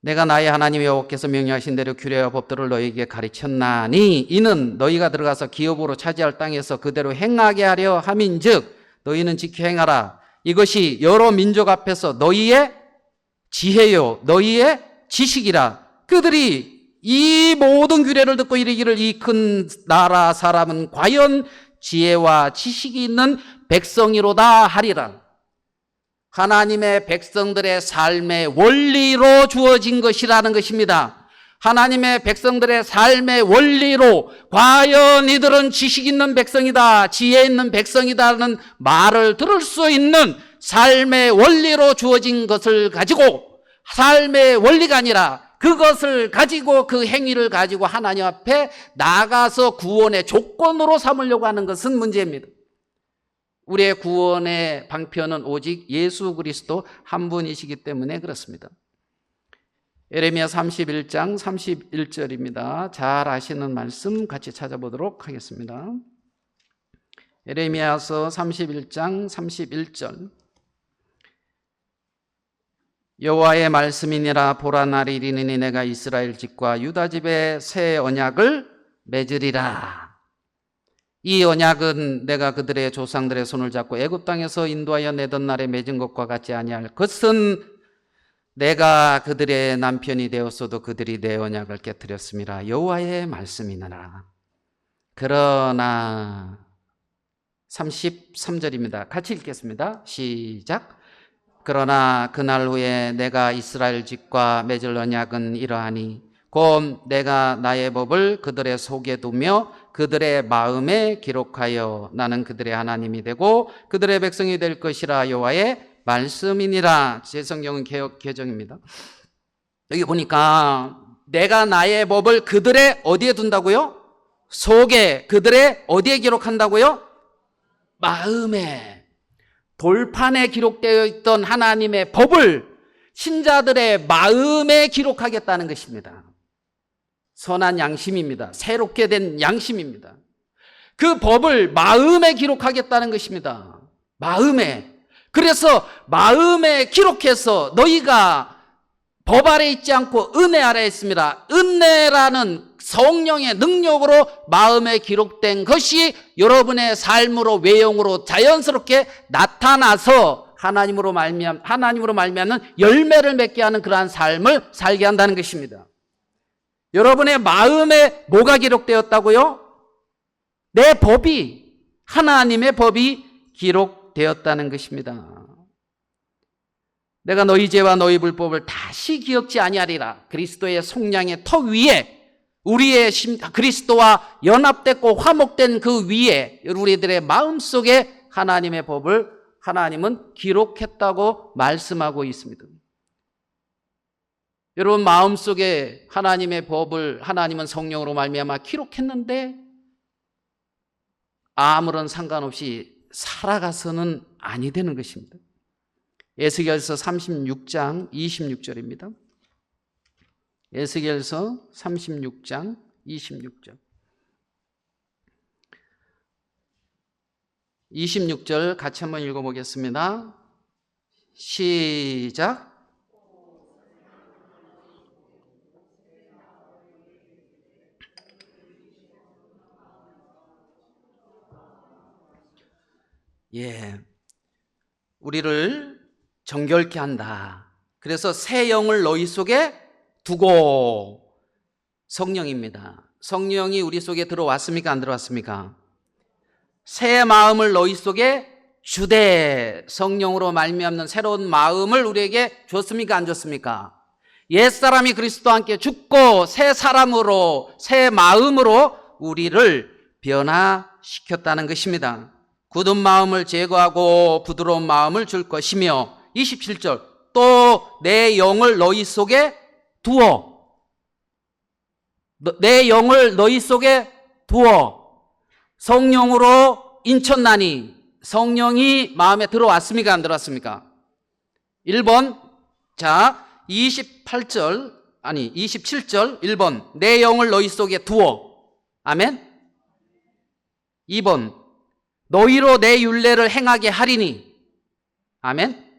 내가 나의 하나님 여호와께서 명령하신 대로 규례와 법도를 너희에게 가르쳤나니 이는 너희가 들어가서 기업으로 차지할 땅에서 그대로 행하게 하려 함인즉 너희는 지켜 행하라. 이것이 여러 민족 앞에서 너희의 지혜요 너희의 지식이라. 그들이 이 모든 규례를 듣고 이르기를 이 큰 나라 사람은 과연 지혜와 지식이 있는 백성이로다 하리라. 하나님의 백성들의 삶의 원리로 주어진 것이라는 것입니다. 하나님의 백성들의 삶의 원리로 과연 이들은 지식 있는 백성이다, 지혜 있는 백성이다는 말을 들을 수 있는 삶의 원리로 주어진 것을 가지고, 삶의 원리가 아니라 그것을 가지고, 그 행위를 가지고 하나님 앞에 나가서 구원의 조건으로 삼으려고 하는 것은 문제입니다. 우리의 구원의 방편은 오직 예수 그리스도 한 분이시기 때문에 그렇습니다. 예레미야 31장 31절입니다. 잘 아시는 말씀 같이 찾아보도록 하겠습니다. 예레미야서 31장 31절. 여호와의 말씀이니라. 보라 날이 이르니 내가 이스라엘 집과 유다 집에 새 언약을 맺으리라. 이 언약은 내가 그들의 조상들의 손을 잡고 애굽 땅에서 인도하여 내던 날에 맺은 것과 같지 아니할 것은 내가 그들의 남편이 되었어도 그들이 내 언약을 깨뜨렸음이라. 여호와의 말씀이니라. 그러나 33절입니다. 같이 읽겠습니다. 시작. 그러나 그날 후에 내가 이스라엘 집과 맺을 언약은 이러하니 곧 내가 나의 법을 그들의 속에 두며 그들의 마음에 기록하여 나는 그들의 하나님이 되고 그들의 백성이 될 것이라. 여호와의 말씀이니라. 제 성경은 개역 개정입니다. 여기 보니까 내가 나의 법을 그들의 어디에 둔다고요? 속에. 그들의 어디에 기록한다고요? 마음에. 돌판에 기록되어 있던 하나님의 법을 신자들의 마음에 기록하겠다는 것입니다. 선한 양심입니다. 새롭게 된 양심입니다. 그 법을 마음에 기록하겠다는 것입니다. 마음에. 그래서 마음에 기록해서 너희가 법 아래 있지 않고 은혜 아래 있습니다. 은혜라는 성령의 능력으로 마음에 기록된 것이 여러분의 삶으로, 외형으로 자연스럽게 나타나서 하나님으로 말미암는 열매를 맺게 하는 그러한 삶을 살게 한다는 것입니다. 여러분의 마음에 뭐가 기록되었다고요? 내 법이, 하나님의 법이 기록되었다는 것입니다. 내가 너희 죄와 너희 불법을 다시 기억지 아니하리라. 그리스도의 속량의 터 위에, 우리의 그리스도와 연합됐고 화목된 그 위에 우리들의 마음속에 하나님의 법을 하나님은 기록했다고 말씀하고 있습니다. 여러분 마음속에 하나님의 법을 하나님은 성령으로 말미암아 기록했는데 아무런 상관없이 살아가서는 아니 되는 것입니다. 에스겔서 36장 26절입니다. 에스겔서 36장 26절. 26절 같이 한번 읽어보겠습니다. 시작. 예, 우리를 정결케 한다. 그래서 새 영을 너희 속에 두고, 성령입니다. 성령이 우리 속에 들어왔습니까? 안 들어왔습니까? 새 마음을 너희 속에 주되, 성령으로 말미암는 새로운 마음을 우리에게 줬습니까? 안 줬습니까? 옛사람이 그리스도와 함께 죽고 새 사람으로, 새 마음으로 우리를 변화시켰다는 것입니다. 굳은 마음을 제거하고 부드러운 마음을 줄 것이며, 27절, 또 내 영을 너희 속에 두어, 내 영을 너희 속에 두어. 성령으로 인쳤나니, 성령이 마음에 들어왔습니까? 안 들어왔습니까? 1번, 자 27절 1번, 내 영을 너희 속에 두어. 아멘. 2번, 너희로 내 율례를 행하게 하리니. 아멘.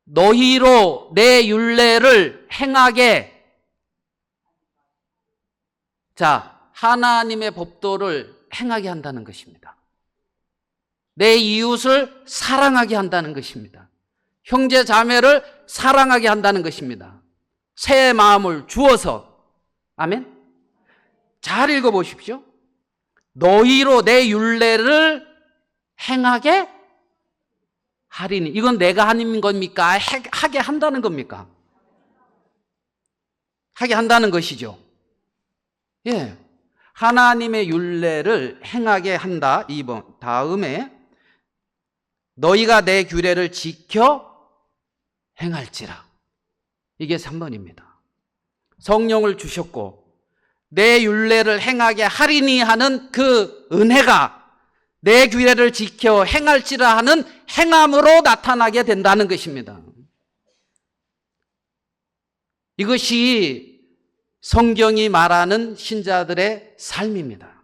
너희로 내 율례를 행하게. 자, 하나님의 법도를 행하게 한다는 것입니다. 내 이웃을 사랑하게 한다는 것입니다. 형제 자매를 사랑하게 한다는 것입니다. 새 마음을 주어서. 아멘. 잘 읽어보십시오. 너희로 내 율례를 행하게 하리니. 이건 내가 하는 겁니까? 하게 한다는 겁니까? 하게 한다는 것이죠. 예, 하나님의 율례를 행하게 한다. 2번. 다음에 너희가 내 규례를 지켜 행할지라. 이게 3번입니다. 성령을 주셨고 내 율례를 행하게 하리니 하는 그 은혜가 내 규례를 지켜 행할지라 하는 행함으로 나타나게 된다는 것입니다. 이것이 성경이 말하는 신자들의 삶입니다.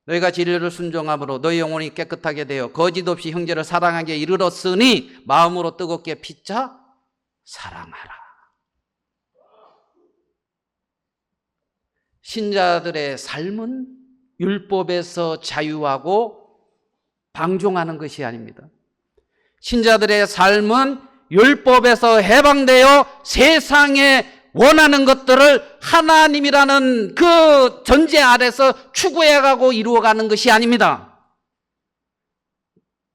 너희가 진리를 순종함으로 너희 영혼이 깨끗하게 되어 거짓 없이 형제를 사랑하게 이르렀으니 마음으로 뜨겁게 피차 사랑하라. 신자들의 삶은 율법에서 자유하고 방종하는 것이 아닙니다. 신자들의 삶은 율법에서 해방되어 세상에 원하는 것들을 하나님이라는 그 전제 아래서 추구해가고 이루어가는 것이 아닙니다.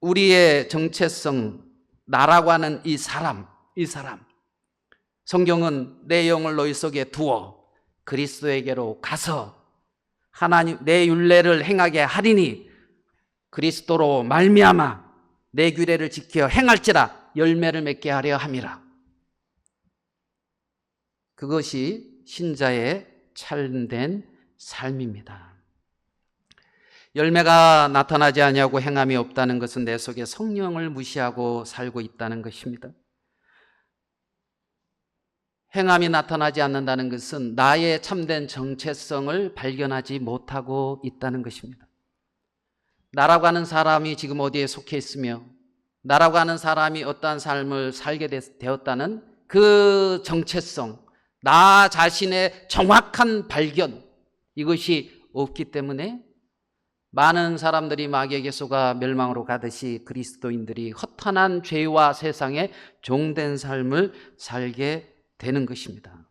우리의 정체성, 나라고 하는 이 사람, 성경은 내 영을 너희 속에 두어 그리스도에게로 가서 하나님 내 율례를 행하게 하리니 그리스도로 말미암아 내 규례를 지켜 행할지라 열매를 맺게 하려 함이라. 그것이 신자의 참된 삶입니다. 열매가 나타나지 아니하고 행함이 없다는 것은 내 속에 성령을 무시하고 살고 있다는 것입니다. 행함이 나타나지 않는다는 것은 나의 참된 정체성을 발견하지 못하고 있다는 것입니다. 나라고 하는 사람이 지금 어디에 속해 있으며 나라고 하는 사람이 어떠한 삶을 살게 되었다는 그 정체성, 나 자신의 정확한 발견, 이것이 없기 때문에 많은 사람들이 마귀에게 속아 멸망으로 가듯이 그리스도인들이 허탄한 죄와 세상에 종된 삶을 살게 되는 것입니다.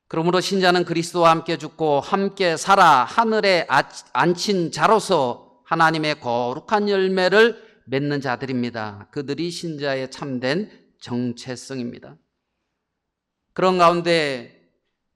그러므로 신자는 그리스도와 함께 죽고 함께 살아 하늘에 앉힌 자로서 하나님의 거룩한 열매를 맺는 자들입니다. 그들이 신자의 참된 정체성입니다. 그런 가운데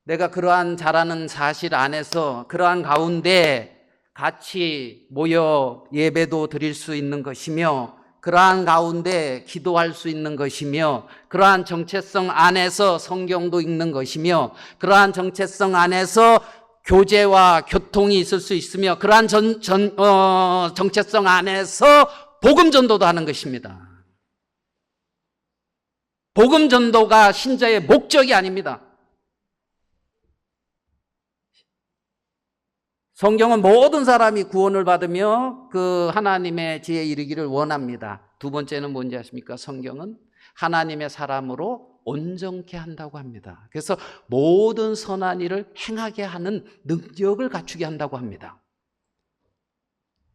내가 그러한 자라는 사실 안에서 그러한 가운데 같이 모여 예배도 드릴 수 있는 것이며 그러한 가운데 기도할 수 있는 것이며 그러한 정체성 안에서 성경도 읽는 것이며 그러한 정체성 안에서 교제와 교통이 있을 수 있으며 그러한 정체성 안에서 복음 전도도 하는 것입니다. 복음 전도가 신자의 목적이 아닙니다. 성경은 모든 사람이 구원을 받으며 그 하나님의 지혜에 이르기를 원합니다. 두 번째는 뭔지 아십니까? 성경은 하나님의 사람으로 온전케 한다고 합니다. 그래서 모든 선한 일을 행하게 하는 능력을 갖추게 한다고 합니다.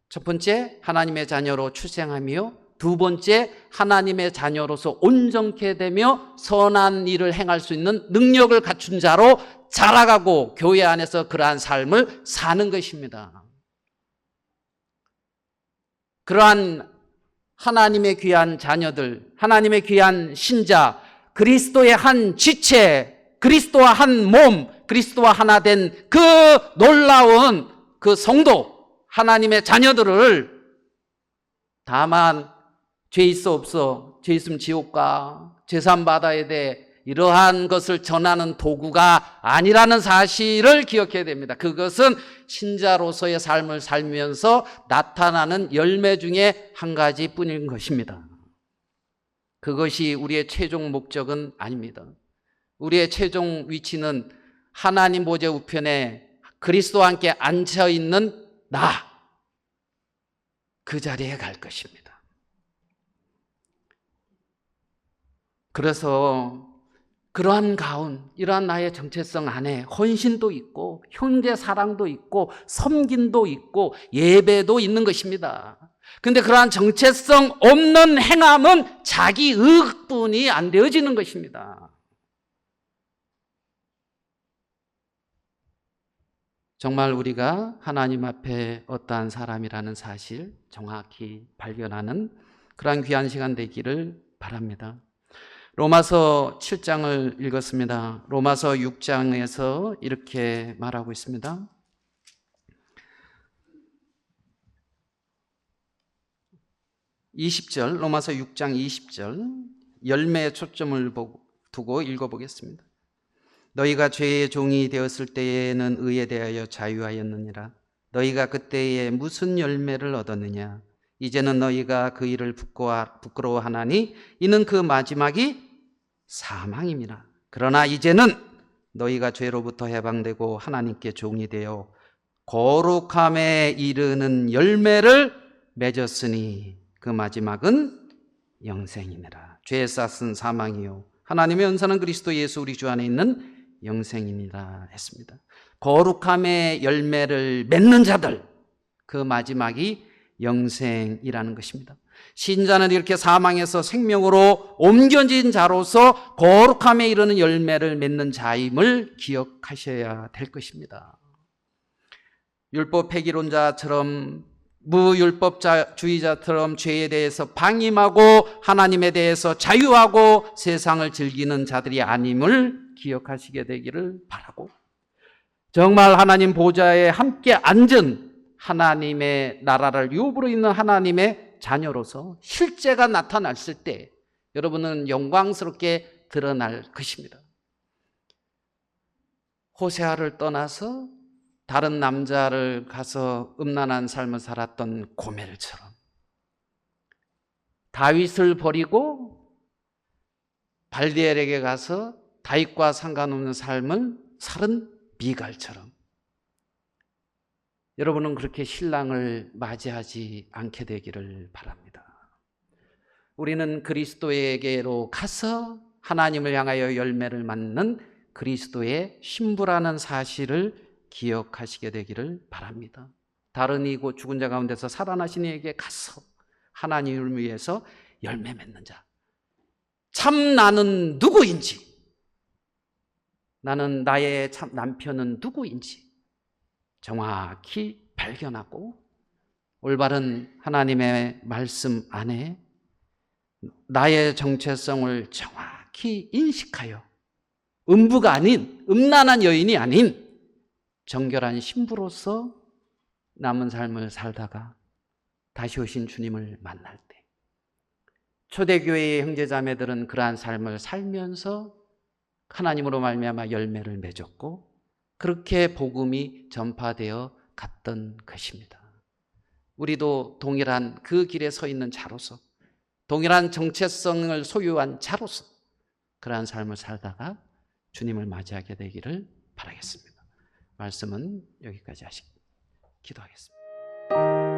첫 번째, 하나님의 자녀로 출생하며 두 번째, 하나님의 자녀로서 온전케 되며 선한 일을 행할 수 있는 능력을 갖춘 자로 자라가고 교회 안에서 그러한 삶을 사는 것입니다. 그러한 하나님의 귀한 자녀들, 하나님의 귀한 신자, 그리스도의 한 지체, 그리스도와 한 몸, 그리스도와 하나 된 그 놀라운 그 성도, 하나님의 자녀들을 다만 죄 있어 없어, 죄 있으면 지옥 가, 재산 받아야 돼, 이러한 것을 전하는 도구가 아니라는 사실을 기억해야 됩니다. 그것은 신자로서의 삶을 살면서 나타나는 열매 중에 한 가지뿐인 것입니다. 그것이 우리의 최종 목적은 아닙니다. 우리의 최종 위치는 하나님 보좌 우편에 그리스도와 함께 앉아있는 나, 그 자리에 갈 것입니다. 그래서 그러한 가운, 이러한 나의 정체성 안에 헌신도 있고 형제 사랑도 있고 섬김도 있고 예배도 있는 것입니다. 그런데 그러한 정체성 없는 행함은 자기 의뿐이 안 되어지는 것입니다. 정말 우리가 하나님 앞에 어떠한 사람이라는 사실 정확히 발견하는 그러한 귀한 시간 되기를 바랍니다. 로마서 7장을 읽었습니다. 로마서 6장에서 이렇게 말하고 있습니다. 로마서 6장 20절, 열매에 초점을 두고 읽어보겠습니다. 너희가 죄의 종이 되었을 때에는 의에 대하여 자유하였느니라. 너희가 그때에 무슨 열매를 얻었느냐? 이제는 너희가 그 일을 부끄러워하나니 이는 그 마지막이 사망입니다. 그러나 이제는 너희가 죄로부터 해방되고 하나님께 종이 되어 거룩함에 이르는 열매를 맺었으니 그 마지막은 영생이니라. 죄에 쌌은 사망이요 하나님의 은사는 그리스도 예수 우리 주 안에 있는 영생이니라 했습니다. 거룩함의 열매를 맺는 자들, 그 마지막이 영생이라는 것입니다. 신자는 이렇게 사망에서 생명으로 옮겨진 자로서 거룩함에 이르는 열매를 맺는 자임을 기억하셔야 될 것입니다. 율법 폐기론자처럼 무율법주의자처럼 죄에 대해서 방임하고 하나님에 대해서 자유하고 세상을 즐기는 자들이 아님을 기억하시게 되기를 바라고, 정말 하나님 보좌에 함께 앉은 하나님의 나라를 유업으로 있는 하나님의 자녀로서 실제가 나타났을 때 여러분은 영광스럽게 드러날 것입니다. 호세아를 떠나서 다른 남자를 가서 음란한 삶을 살았던 고멜처럼, 다윗을 버리고 발디엘에게 가서 다윗과 상관없는 삶을 살은 미갈처럼 여러분은 그렇게 신랑을 맞이하지 않게 되기를 바랍니다. 우리는 그리스도에게로 가서 하나님을 향하여 열매를 맺는 그리스도의 신부라는 사실을 기억하시게 되기를 바랍니다. 다른 이고 죽은 자 가운데서 살아나신 이에게 가서 하나님을 위해서 열매 맺는 자, 참 나는 누구인지, 나는 나의 참 남편은 누구인지 정확히 발견하고 올바른 하나님의 말씀 안에 나의 정체성을 정확히 인식하여 음부가 아닌, 음란한 여인이 아닌 정결한 신부로서 남은 삶을 살다가 다시 오신 주님을 만날 때, 초대교회의 형제자매들은 그러한 삶을 살면서 하나님으로 말미암아 열매를 맺었고, 그렇게 복음이 전파되어 갔던 것입니다. 우리도 동일한 그 길에 서 있는 자로서, 동일한 정체성을 소유한 자로서 그러한 삶을 살다가 주님을 맞이하게 되기를 바라겠습니다. 말씀은 여기까지 기도하겠습니다.